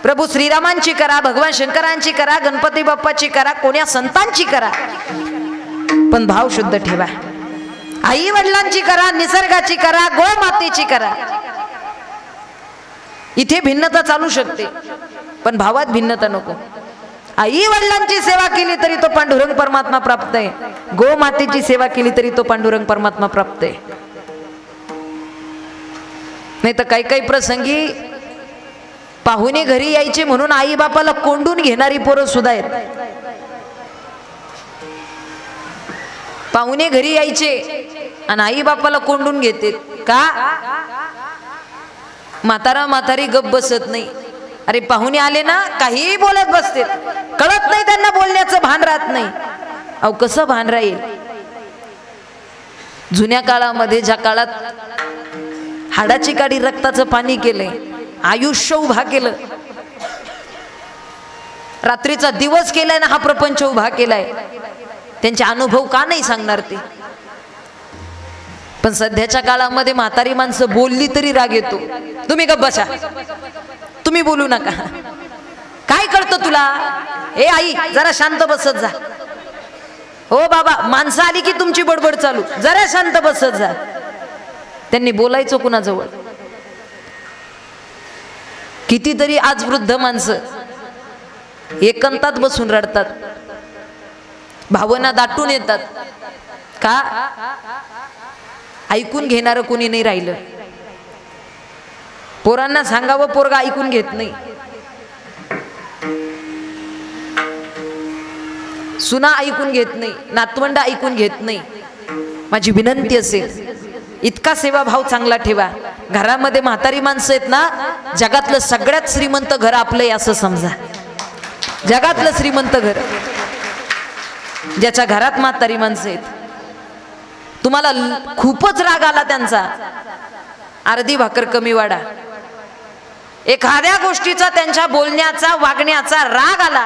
प्रभू श्रीरामांची करा, भगवान शंकरांची करा, गणपती बाप्पाची करा, कोण्या संतांची करा, पण भाव शुद्ध ठेवा. आई वडिलांची करा, निसर्गाची करा, गोमातेची करा. इथे भिन्नता चालू शकते, पण भावात भिन्नता नको. आई वडिलांची सेवा केली तरी तो पांडुरंग परमात्मा प्राप्त आहे. गोमातेची सेवा केली तरी तो पांडुरंग परमात्मा प्राप्त आहे. नाही तर काही काही प्रसंगी पाहुणे घरी यायचे म्हणून आई बापाला कोंडून घेणारी पोरं सुद्धा आहेत. पाहुणे घरी यायचे आणि आई बापाला कोंडून घेते का? म्हातारा म्हातारी गप बसत नाही. अरे पाहुणे आले ना, काही बोलत बसते, कळत नाही त्यांना, बोलण्याचं भान राहत नाही. अहो कसं भान राहील? जुन्या काळामध्ये, ज्या काळात हाडाची काडी रक्ताचं पाणी केलंय, आयुष्य उभा केलं, रात्रीचा दिवस केलाय ना, हा प्रपंच उभा केलाय, त्यांचे अनुभव का नाही सांगणार ते? पण सध्याच्या काळामध्ये म्हातारी माणसं बोलली तरी राग येतो. तुम्ही गप्प बसा, तुम्ही बोलू नका. काय कळतं तुला? ए आई जरा शांत बसत जा. हो बाबा, माणसं आली की तुमची बडबड चालू, जरा शांत बसत जा. त्यांनी बोलायचं कुणाजवळ? कितीतरी आज वृद्ध माणसं एकांतात बसून रडतात, भावना दाटून येतात. का? ऐकून घेणारं कोणी नाही राहिलं. पोरांना सांगावं, पोरगा ऐकून घेत नाही. सुना ऐकून घेत नाही, नातवंड ऐकून घेत नाही. माझी विनंती असेल, इतका सेवाभाव चांगला ठेवा. घरामध्ये म्हातारी माणसं आहेत ना, जगातलं सगळ्यात श्रीमंत घर आपलं आहे असं समजा. जगातलं श्रीमंत घर, ज्याच्या घरात म्हातारी माणसं आहेत. तुम्हाला खूपच राग आला त्यांचा, अर्धी भाकर कमी वाढा. एखाद्या गोष्टीचा, त्यांच्या बोलण्याचा, वागण्याचा राग आला,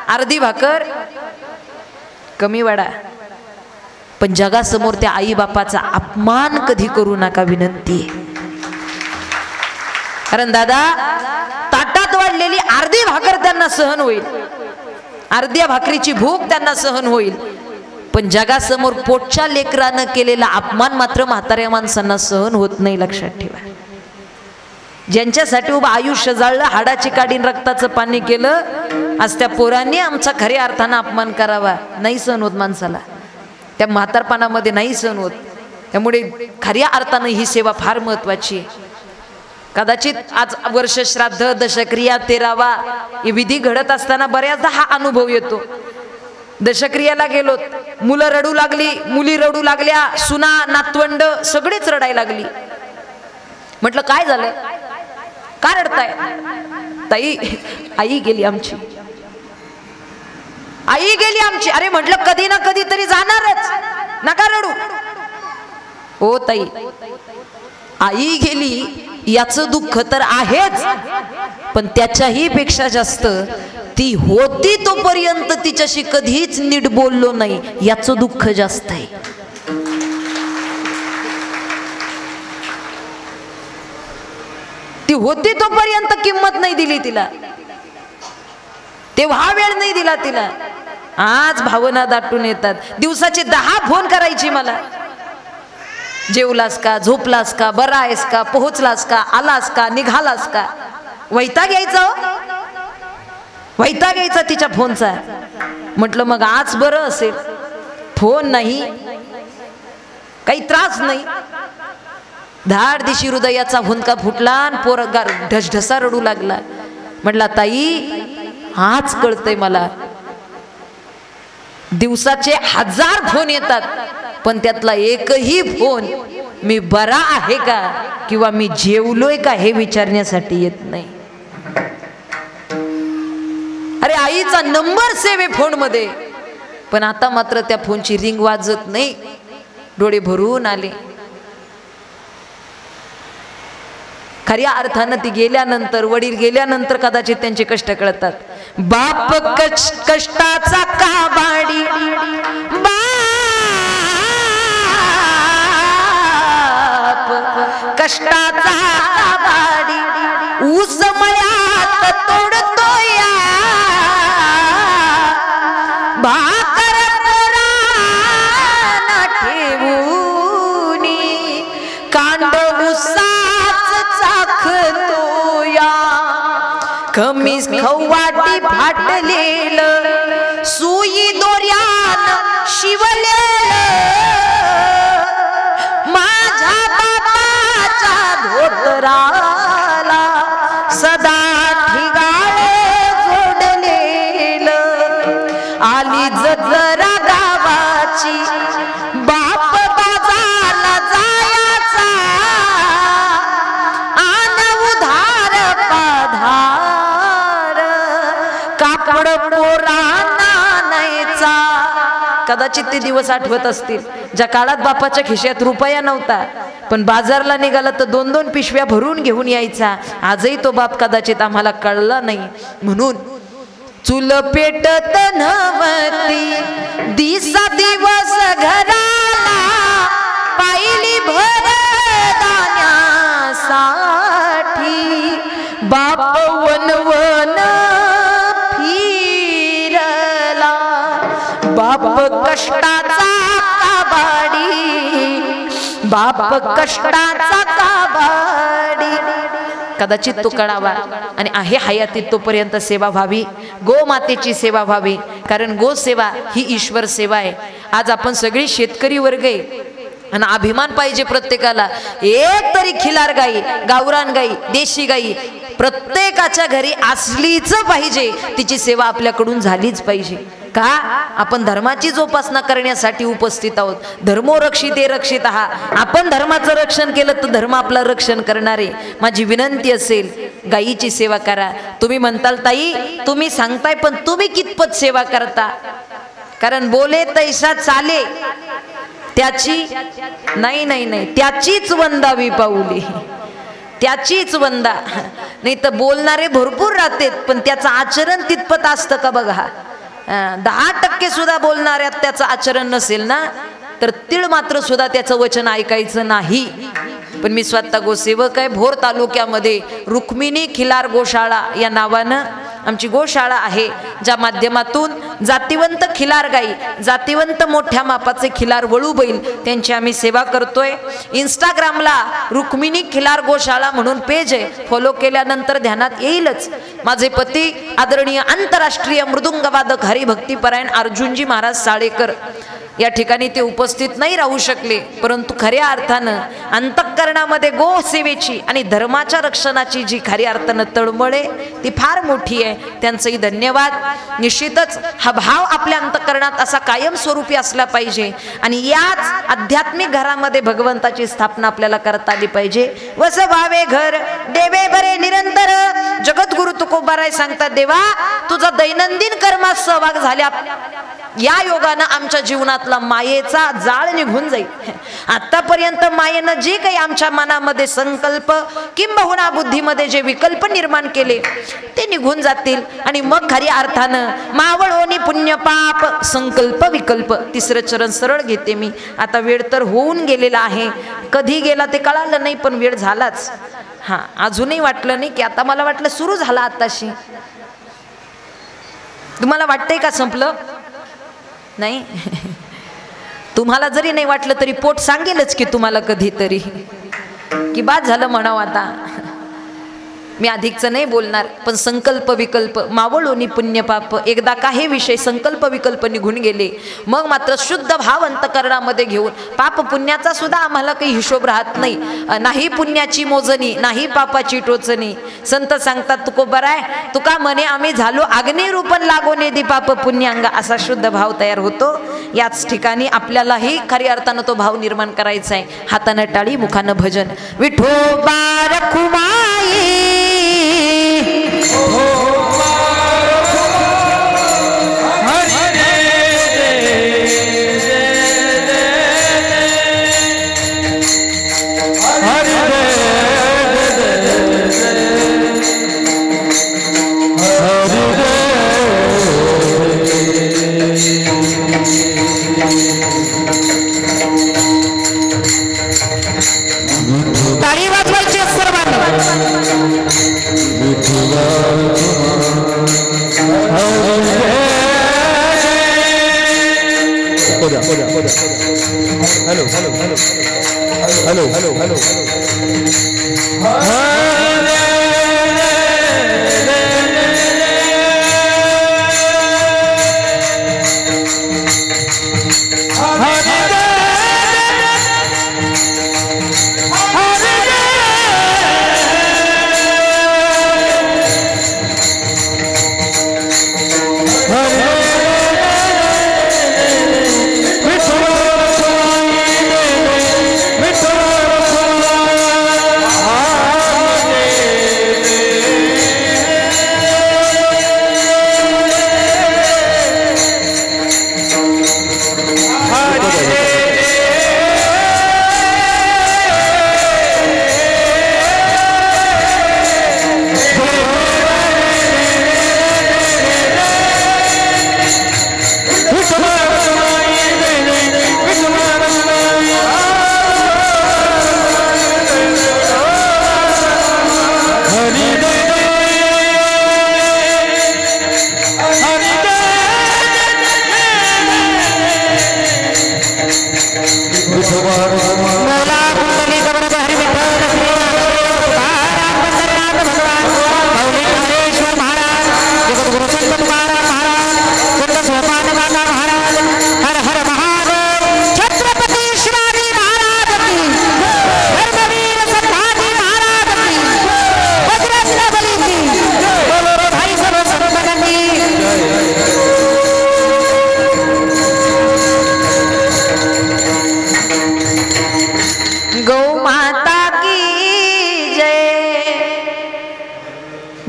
अर्धी भाकर कमी वाढा. पण जगासमोर त्या आई बापाचा अपमान कधी करू नका, विनंती. कारण दादा, ताटात वाढलेली अर्धी भाकर त्यांना सहन होईल, अर्ध्या भाकरीची भूक त्यांना सहन होईल, पण जगासमोर पोटच्या लेकरानं केलेला अपमान मात्र म्हाताऱ्या माणसांना सहन होत नाही. लक्षात ठेवा. ज्यांच्यासाठी उभं आयुष्य जाळलं, हाडाची काढीन रक्ताचं पाणी केलं, आज त्या पोरांनी आमचा खऱ्या अर्थानं अपमान करावा, नाही सहन होत माणसाला. त्या म्हातारपणामध्ये नाही सहन होत. त्यामुळे खऱ्या अर्थानं ही सेवा फार महत्वाची आहे. कदाचित आज वर्ष श्राद्ध, दशक्रिया, 13वा हे विधी घडत असताना बऱ्याचदा हा अनुभव येतो. दशक्रियाला गेलो, मुलं रडू लागली, मुली रडू लागल्या, सुना, नातवंड सगळेच रडायला लागली. म्हटलं काय झालंय, का रडताय? ताई, आई गेली आमची, आई गेली आमची. अरे म्हटलं कधी ना कधी तरी जाणारच, नका रडू. ओ ताई, आई गेली याचं दुःख तर आहेच, पण त्याच्याही पेक्षा जास्त ती होती तोपर्यंत तिच्याशी कधीच नीट बोललो नाही याचं दुःख जास्त आहे. ती होती तोपर्यंत किंमत नाही दिली तिला, तेव्हा वेळ नाही दिला तिला. आज भावना दाटून येतात. दिवसाचे 10 फोन करायची मला, जेवलास का, झोपलास का, बरा आहेस का, पोहोचलास का, आलास का, निघालास का. वैताग यायचा, वैताग यायचा तिच्या फोनचा. म्हटलं मग आज बरं असेल, फोन नाही, काही त्रास नाही. धाड दिशी हृदयाचा हुंदका फुटला आणि पोरगा ढसढसा रडू लागला. म्हटला ताई, आज कळतंय मला, दिवसाचे 1000 फोन येतात, पण त्यातला एकही फोन मी बरा आहे का किंवा मी जेवलोय का हे विचारण्यासाठी येत नाही. अरे आईचा नंबर सेव्ह आहे फोन मध्ये, पण आता मात्र त्या फोनची रिंग वाजत नाही. डोळे भरून आले. खऱ्या अर्थानं ती गेल्यानंतर, वडील गेल्यानंतर कदाचित त्यांचे कष्ट कळतात. बाप कष्टाचा काबाडी, बाप कष्टाचा काबाडी, ऊस मळ्यात तोडतोया, भाकर पोरांना ठेवूनी, कांड उसाच चाखतोया, खमीस खवाटी फाटलेलं, सुई दोऱ्यान शिवलेलं, माझ्या बापाच्या धोतराला सदा ठिगाळ जोडलेलं, आली जरा गावाची, बाप बाजारला जायचा, आन उधार पाधार, कापड पोरांना न्यायचा. कदाचित ते दिवस आठवत असतील ज्या काळात बापाच्या खिशात रुपया नव्हता, पण बाजारला निघाला तर 2-2 पिशव्या भरून घेऊन यायचा. आजही तो बाप कदाचित आम्हाला कळला नाही. म्हणून चूल पेटत नव्हती दिसा दिवस घराला, पाहिली भर दाण्यासाठी, बाप वनवन फिरला, बाप कष्टाचा काबाडी, बाप कष्टाचा काबाडी. कदाचित तो कळावा आणि आहे हयातीत तोपर्यंत सेवा व्हावी, गोमातेची सेवा व्हावी, कारण गो सेवा ही ईश्वर सेवा आहे. आज आपण सगळी शेतकरी वर्ग आहे आणि अभिमान पाहिजे प्रत्येकाला. एक तरी खिलार गाई, गावरान गाई, देशी गाई प्रत्येकाच्या घरी असलीच पाहिजे. तिची सेवा आपल्याकडून झालीच पाहिजे. का? आपण धर्माची जोपासना करण्यासाठी उपस्थित आहोत. धर्मो रक्षिते रक्षित आहात. आपण धर्माचं रक्षण केलं तर धर्म आपलं रक्षण करणार आहे. माझी विनंती असेल, गायीची सेवा करा. तुम्ही म्हणताल ताई तुम्ही सांगताय, पण तुम्ही कितपत सेवा करता? कारण बोले तैसा चाले, त्याची नाही नाही नाही त्याचीच वंदावी पाऊली, त्याचीच वंदा. नाही तर बोलणारे भरपूर राहतात, पण त्याचं आचरण तितपत असतं का बघा. 10% सुद्धा बोलणाऱ्यात त्याचं आचरण नसेल ना, तर तीळ मात्र सुद्धा त्याचं वचन ऐकायचं नाही. पण मी स्वतः गोसेवक आहे. भोर तालुक्यामध्ये रुक्मिणी खिलार गोशाळा या नावानं आमची गोशाळा आहे, ज्या माध्यमातून जातिवंत खिलार गाई, जातिवंत मोठ्या मापाचे खिलार वळू बैल त्यांची आम्ही सेवा करतोय. इंस्टाग्रामला रुक्मिणी खिलार गोशाळा म्हणून पेज आहे, फॉलो केल्यानंतर ध्यानात येईलच. माझे पती आदरणीय आंतरराष्ट्रीय मृदुंगवादक हरिभक्तीपरायण अर्जुनजी महाराज साळेकर या ठिकाणी ते उपस्थित नाही राहू शकले, परंतु खऱ्या अर्थानं अंतःकरणामध्ये गो सेवेची आणि धर्माच्या रक्षणाची जी खऱ्या अर्थानं तळमळ आहे ती फार मोठी आहे. त्यांचंही धन्यवाद. निश्चितच हा भाव आपल्या अंतःकरणात असा कायम स्वरूपी असला पाहिजे आणि याच आध्यात्मिक घरामध्ये भगवंताची स्थापना आपल्याला करता आली पाहिजे. वस भावे घर देवे बरे निरंतर. जगद्गुरु तुकोबाराय सांगतात, देवा तुझा दैनंदिन कर्मात सहभाग झाल्या या योगानं आमच्या जीवनातला मायेचा जाळ निघून जाईल. आतापर्यंत मायेनं जे काही आमच्या मनामध्ये संकल्प किंबहुना बुद्धीमध्ये जे विकल्प निर्माण केले ते निघून जातील आणि मग खऱ्या अर्थानं मावळोनी पुण्य पाप संकल्प विकल्प. तिसरं चरण सरळ घेते मी. आता वेळ तर होऊन गेलेला आहे, कधी गेला ते कळालं नाही पण वेळ झालाच. हा, अजूनही वाटलं नाही की आता मला वाटलं सुरू झाला आताशी. तुम्हाला वाटतंय का संपलं? नाही. तुम्हाला जरी नाही वाटलं तरी पोट सांगेलच की तुम्हाला कधीतरी की बाद झालं म्हणावं आता. मी अधिकचं नाही बोलणार, पण संकल्प विकल्प मावळोनी पुण्य पाप, एकदा काही विषय संकल्प विकल्प निघून गेले मग मात्र शुद्ध भाव अंतःकरणामध्ये घेऊन पाप पुण्याचा सुद्धा आम्हाला काही हिशोब राहत नाही. नाही पुण्याची मोजणी नाही पापाची टोचणी. संत सांगतात तुकोबाराय तुका म्हणे आम्ही झालो अग्निरूपण लागोने दी पाप पुण्यांग. असा शुद्ध भाव तयार होतो. याच ठिकाणी आपल्यालाही खऱ्या अर्थानं तो भाव निर्माण करायचा आहे. हातानं टाळी मुखानं भजन. विठोबा रखुमाई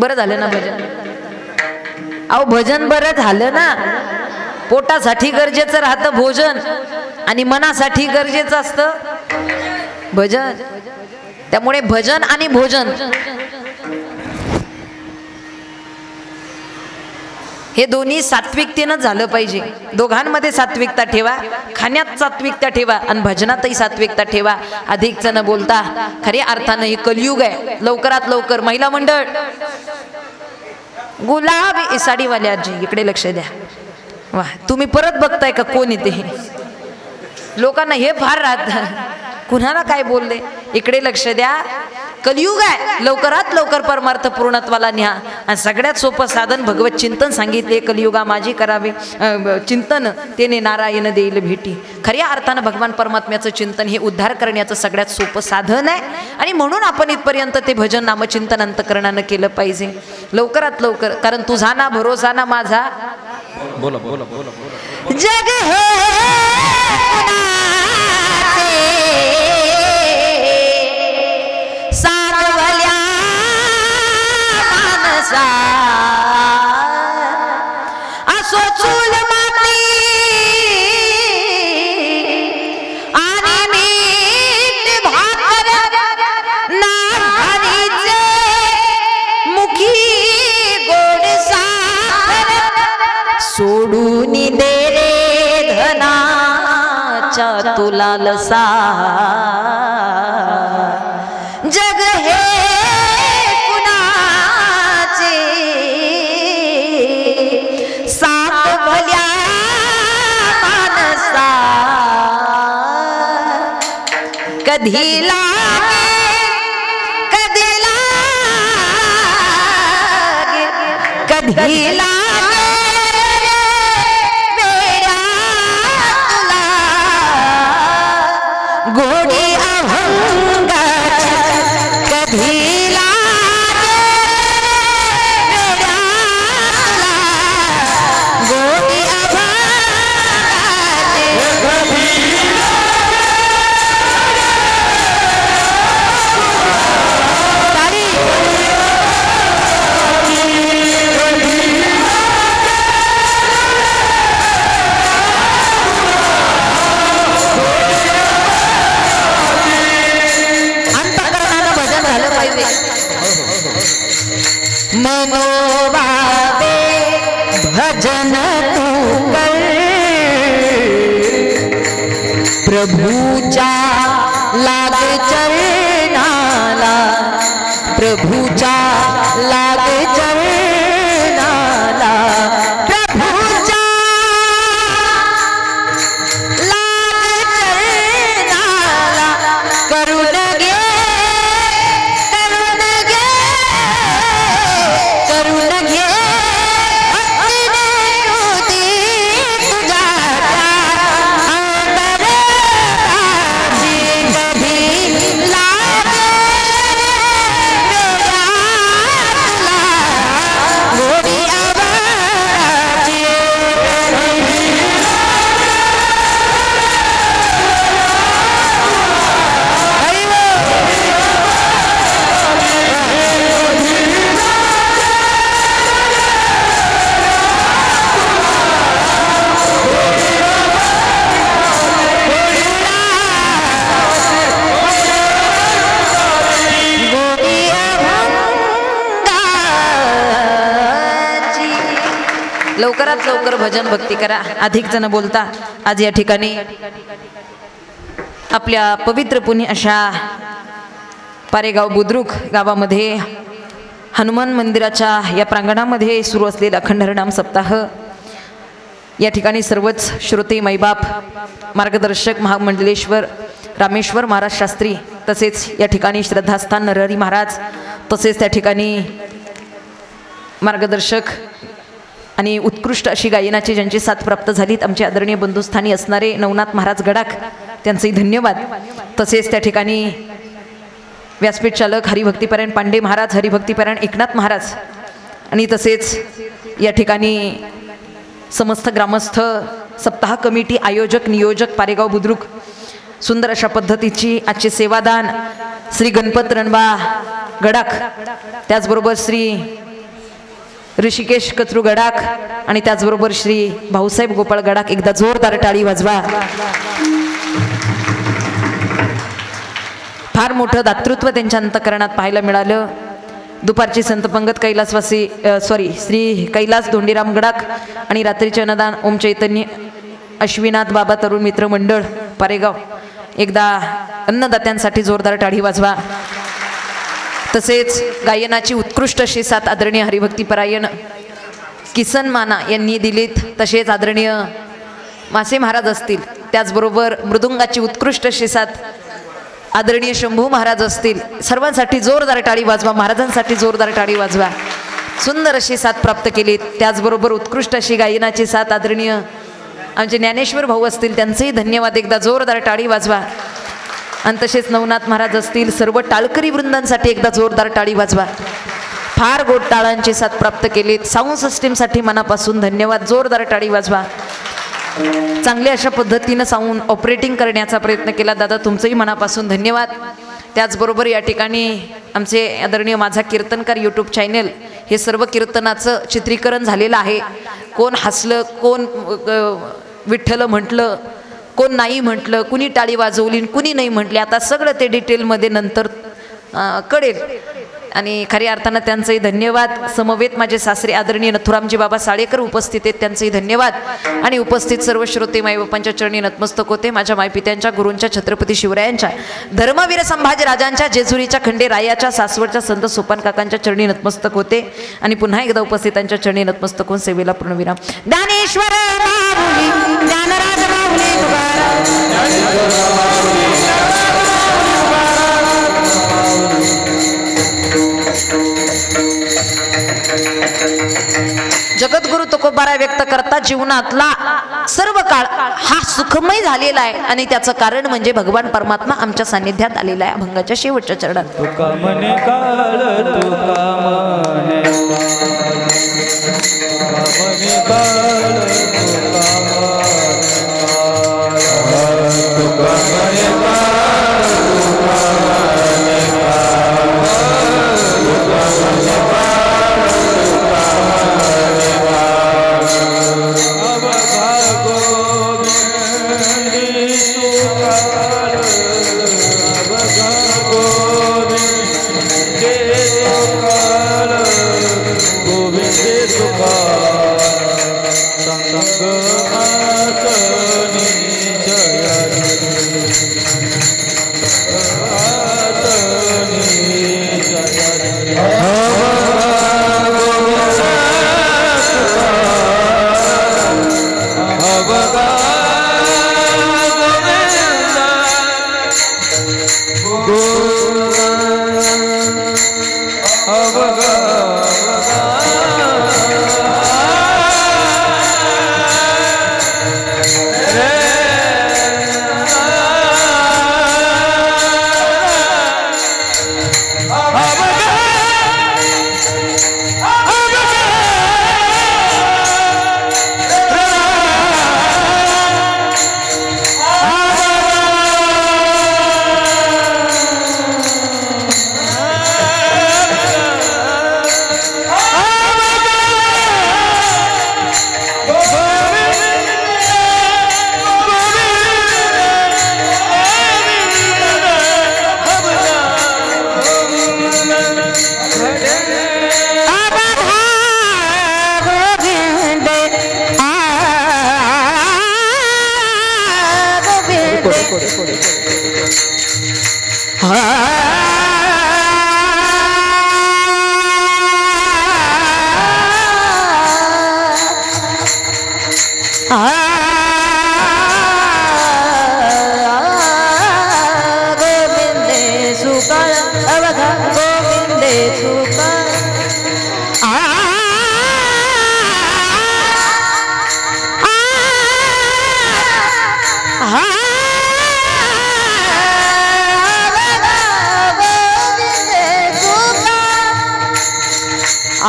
बरं झालं ना भजन. अहो भजन बरं झालं ना. पोटासाठी गरजेचं राहतं भोजन आणि मनासाठी गरजेचं असतं भजन. त्यामुळे भजन आणि भोजन हे दोन्ही सात्विकतेनं झालं पाहिजे. दोघांमध्ये सात्विकता ठेवा, खाण्यात सात्विकता ठेवा आणि भजनातही सात्विकता ठेवा. अधिकचं न बोलता खऱ्या अर्थानं हे कलियुग आहे. लवकरात लवकर महिला मंडळ गुलाबी साडीवाल्या आजी इकडे लक्ष द्या. वा, तुम्ही परत बघताय का कोण येते? लोकांना हे फार राहत कुणाला काय बोलले. इकडे लक्ष द्या. कलियुग आहे, लवकरात लवकर परमार्थ पूर्णत्वाला न्या. आणि सगळ्यात सोपं साधन भगवत चिंतन सांगितले. कलियुगा माझी करावे चिंतन, तेने नारायण देईल भेटी. खऱ्या अर्थानं भगवान परमात्म्याचं चिंतन हे उद्धार करण्याचं सगळ्यात सोपं साधन आहे. आणि म्हणून आपण इथपर्यंत ते भजन नामचिंतन अंतकरणानं केलं पाहिजे लवकरात लवकर. कारण तुझा ना भरोसा ना माझा, बोला बोला बोला बोला. जग हे सारवल्या मानसा, असो चूल माती आणि मीठ भाकर ना घरीचे मुखी गोड साखर, सोडून दे रे धनाच्या तुला लसा. जग हे कुणाचे सारवल्या मानसा, कधी लागे कधी लागे कधी लागे गोडी अभंग, कधी लागे गोडी अभंग. मनोभावे भजन तू कर, प्रभूच्या लाग चरणाला, प्रभूच्या लाग चरणाला, प्रभूच्या लाग चरणाला. करुण घे करुण घे लवकरात लवकर भजन भक्ती करा. अधिक जण बोलता. आज या ठिकाणी आपल्या पवित्र पुण्य अशा पारेगाव बुद्रुक गावामध्ये हनुमान मंदिराच्या या प्रांगणामध्ये सुरू असलेला अखंड हरिनाम सप्ताह, या ठिकाणी सर्वच श्रोते मैबाप मार्गदर्शक महामंडलेश्वर रामेश्वर महाराज शास्त्री, तसेच या ठिकाणी श्रद्धास्थान नरहरी महाराज, तसेच त्या ठिकाणी मार्गदर्शक आणि उत्कृष्ट अशी गायनाची ज्यांची साथ प्राप्त झालीत आमचे आदरणीय बंधुस्थानी असणारे नवनाथ महाराज गडाख, त्यांचेही धन्यवाद. तसेच त्या ठिकाणी व्यासपीठ चालक हरिभक्तीपरायण पांडे महाराज, हरिभक्तीपरायण एकनाथ महाराज, आणि तसेच या ठिकाणी समस्त ग्रामस्थ, सप्ताह कमिटी, आयोजक, नियोजक पारेगाव बुद्रुक, सुंदर अशा पद्धतीची आजचे सेवादान श्री गणपत रणबा गडाख, त्याचबरोबर श्री ऋषिकेश कचरू गडाख, आणि त्याचबरोबर श्री भाऊसाहेब गोपाळ गडाख. एकदा जोरदार टाळी वाजवा. फार मोठं दातृत्व त्यांच्या अंतकरणात पाहायला मिळालं. दुपारची संत पंगत कैलासवासी श्री कैलास धोंडीराम गडाख, आणि रात्रीचे अन्नदान ओम चैतन्य अश्विनाथ बाबा तरुण मित्र मंडळ पारेगाव. एकदा अन्नदात्यांसाठी जोरदार टाळी वाजवा. तसेच गायनाची उत्कृष्ट अशी साथ आदरणीय हरिभक्तीपरायण किसन माना यांनी दिलीत. तसेच आदरणीय मासे महाराज असतील, त्याचबरोबर मृदुंगाची उत्कृष्ट अशी साथ आदरणीय शंभू महाराज असतील, सर्वांसाठी जोरदार टाळी वाजवा, महाराजांसाठी जोरदार टाळी वाजवा. सुंदर अशी साथ प्राप्त केली. त्याचबरोबर उत्कृष्ट अशी गायनाची साथ आदरणीय आमचे ज्ञानेश्वर भाऊ असतील, त्यांचेही धन्यवाद. एकदा जोरदार टाळी वाजवा. आणि तसेच नवनाथ महाराज असतील, सर्व टाळकरी वृंदांसाठी एकदा जोरदार टाळी वाजवा. फार गोड टाळांची साथ प्राप्त केली. साऊंड सिस्टीमसाठी मनापासून धन्यवाद. जोरदार टाळी वाजवा. चांगल्या अशा पद्धतीनं साऊंड ऑपरेटिंग करण्याचा प्रयत्न केला. दादा तुमचंही मनापासून धन्यवाद. त्याचबरोबर या ठिकाणी आमचे आदरणीय माझा कीर्तनकार यूट्यूब चॅनल, हे सर्व कीर्तनाचं चित्रीकरण झालेलं आहे. कोण हसलं, कोण विठ्ठल म्हटलं, कोण नाही म्हटलं, कुणी टाळी वाजवली, कुणी नाही म्हटले, आता सगळं ते डिटेलमध्ये नंतर कळेल. आणि खऱ्या अर्थानं त्यांचंही धन्यवाद. समवेत माझे सासरे आदरणीय नथुरामजी बाबा साळेकर उपस्थित आहेत, त्यांचंही धन्यवाद. आणि उपस्थित सर्व श्रोते माईबापांच्या चरणी नतमस्तक होते. माझ्या मायपित्यांच्या, गुरूंच्या, छत्रपती शिवरायांच्या, धर्मवीर संभाजी राजांच्या, जेजुरीच्या खंडे रायाच्या, सासवडच्या संत सोपान काकांच्या चरणी नतमस्तक होते. आणि पुन्हा एकदा उपस्थितांच्या चरणी नतमस्तक होऊन सेवेला पूर्णविराम. ज्ञानेश्वर माऊली, ज्ञानराज माऊली जगद्गुरु तुकोबारा व्यक्त करता जीवनातला सर्व काळ हा सुखमय झालेला आहे. आणि त्याचं कारण म्हणजे भगवान परमात्मा आमच्या सानिध्यात आलेला आहे अभंगाच्या शेवटच्या चरणात. तुका मने काळ, तुका मने काळ, तुका मने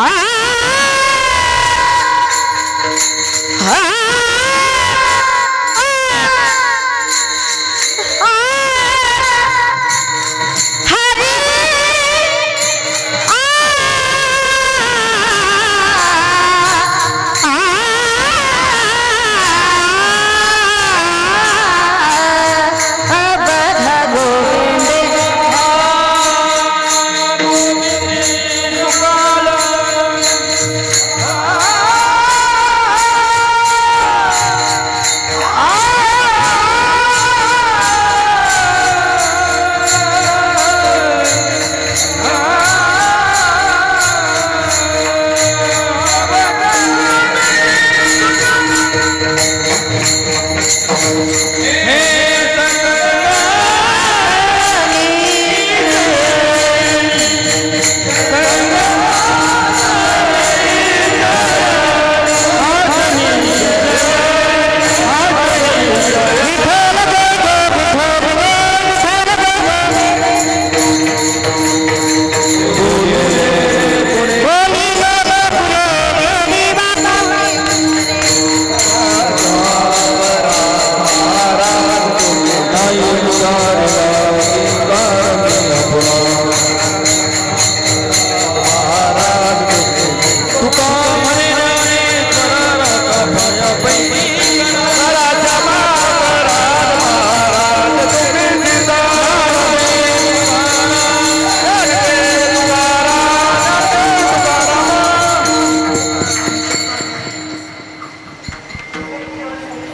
Ah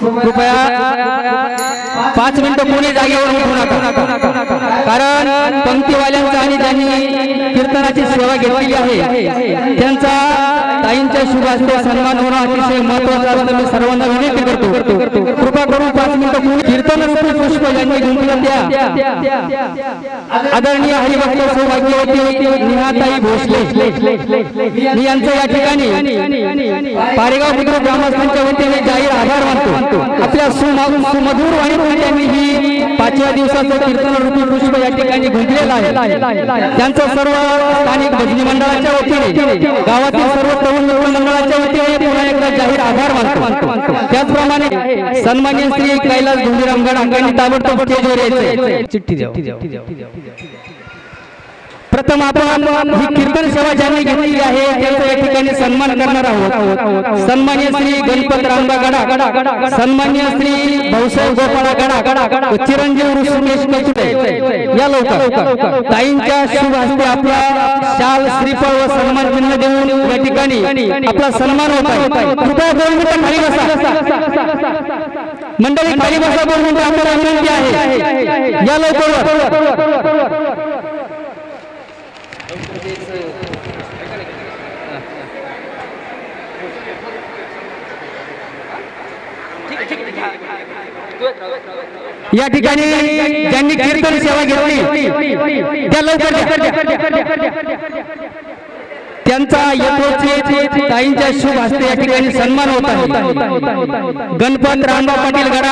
कृपया 5 मिनिटं कोणी जागेवर उठू नका, कारण पंक्तीवाल्यांचा आणि ज्यांनी कीर्तनाची सेवा घेतलेली आहे त्यांचा ताईंच्या शुभ हस्ते सन्मान होणं अतिशय महत्त्वाचं असतं. मी सर्वांना विनंती करतो, कृपा करून 5 मिनिटं कोणी कीर्तनाचं पुष्प ज्यांनी गुंफलं त्या आदरणीय हरिभक्त सौभाग्यवती निहाताई भोसले मी यांचं या ठिकाणी पारेगाव बुद्रुक ग्रामस्थांच्या वतीने जाहीर आभार मानतो. आपल्या सुमधुर वाणीतून त्यांनी ही 5व्या दिवसाचं कीर्तन रूपी पुष्प या ठिकाणी गुंफलेलं आहे. त्यांचं सर्व स्थानिक भजनी मंडळाच्या वतीने गावातील सर्व तरुण मंडळाच्या वतीने पुन्हा एकदा जाहीर आभार मानतो. त्याचप्रमाणे सन्माननीय श्री कैलास धोंडीराम गड यांनी ताबडतोब स्टेजवर यायचे. चिठ्ठी द्या. प्रथम आपण ही कीर्तन सेवा ज्यांनी घेतलेली आहे त्यांचा या ठिकाणी सन्मान करणार आहोत. सन्माननीय श्री गणपत रामबा गडा, सन्माननीय श्री भाऊसाहेब गोपाळा गडा, चिरंजीव ऋषिकेश कचुटे या लवकर ताईंच्या शुभ हस्ते आपला शाल श्रीफळ व सन्मान चिन्ह देऊन या ठिकाणी आपला सन्मान होत आहे. कृपया 2 मिनिटं खाली बसा. मंडळी खाली बसा. 2 मिनिटं आपल्याला विनंती आहे. या लवकर. या ठिकाणी ज्यांनी कीर्तन सेवा घेतली त्या लवकर त्यांचा यथोचित ताईंच्या शुभ हस्ते या ठिकाणी सन्मान होत आहे. गणपत रामबा पाटील गडा,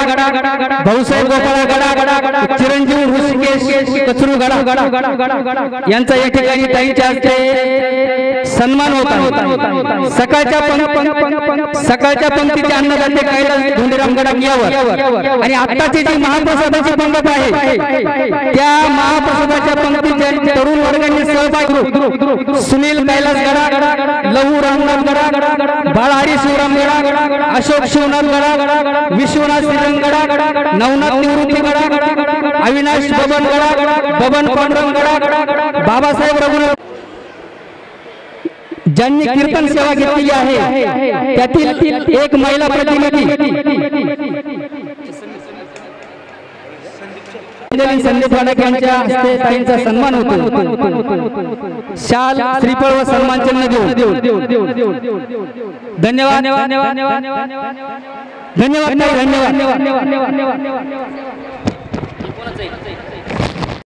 भाऊसाहेब गोपाळा गडा, चिरंजीव ऋषिकेश कचरू गडा यांचा या ठिकाणी ताईंच्या हस्ते सन्मान होत आहे. सकाळच्या पंक्तीचे अन्नदाते कैलास धोंडीराम गड यावर आणि आत्ताची जी महाप्रसादाची पंगत आहे त्या महाप्रसादाच्या पंक्तीचे तरुण वर्गांनी सहभाग सुनील कैलास गडा, लहू रामनाथ गडा, बाळहरी शिवराम गडा, अशोक शिवनाथ गडा, विश्वनाथ श्रीरंग गडा, नवनाथ निवृत्ती गडा, अविनाश बबन गडा, बबन पांडुरंग गडा, बाबासाहेब रघुनाथ ज्यांनी कीर्तन सेवा घेतलेली आहे त्यातील एक महिला प्रतिनिधी संदीप वाडक यांच्या हस्ते ताईंचा सन्मान होतो. शाल श्रीफळ व सन्मान चिन्ह देऊन धन्यवाद. धन्यवाद.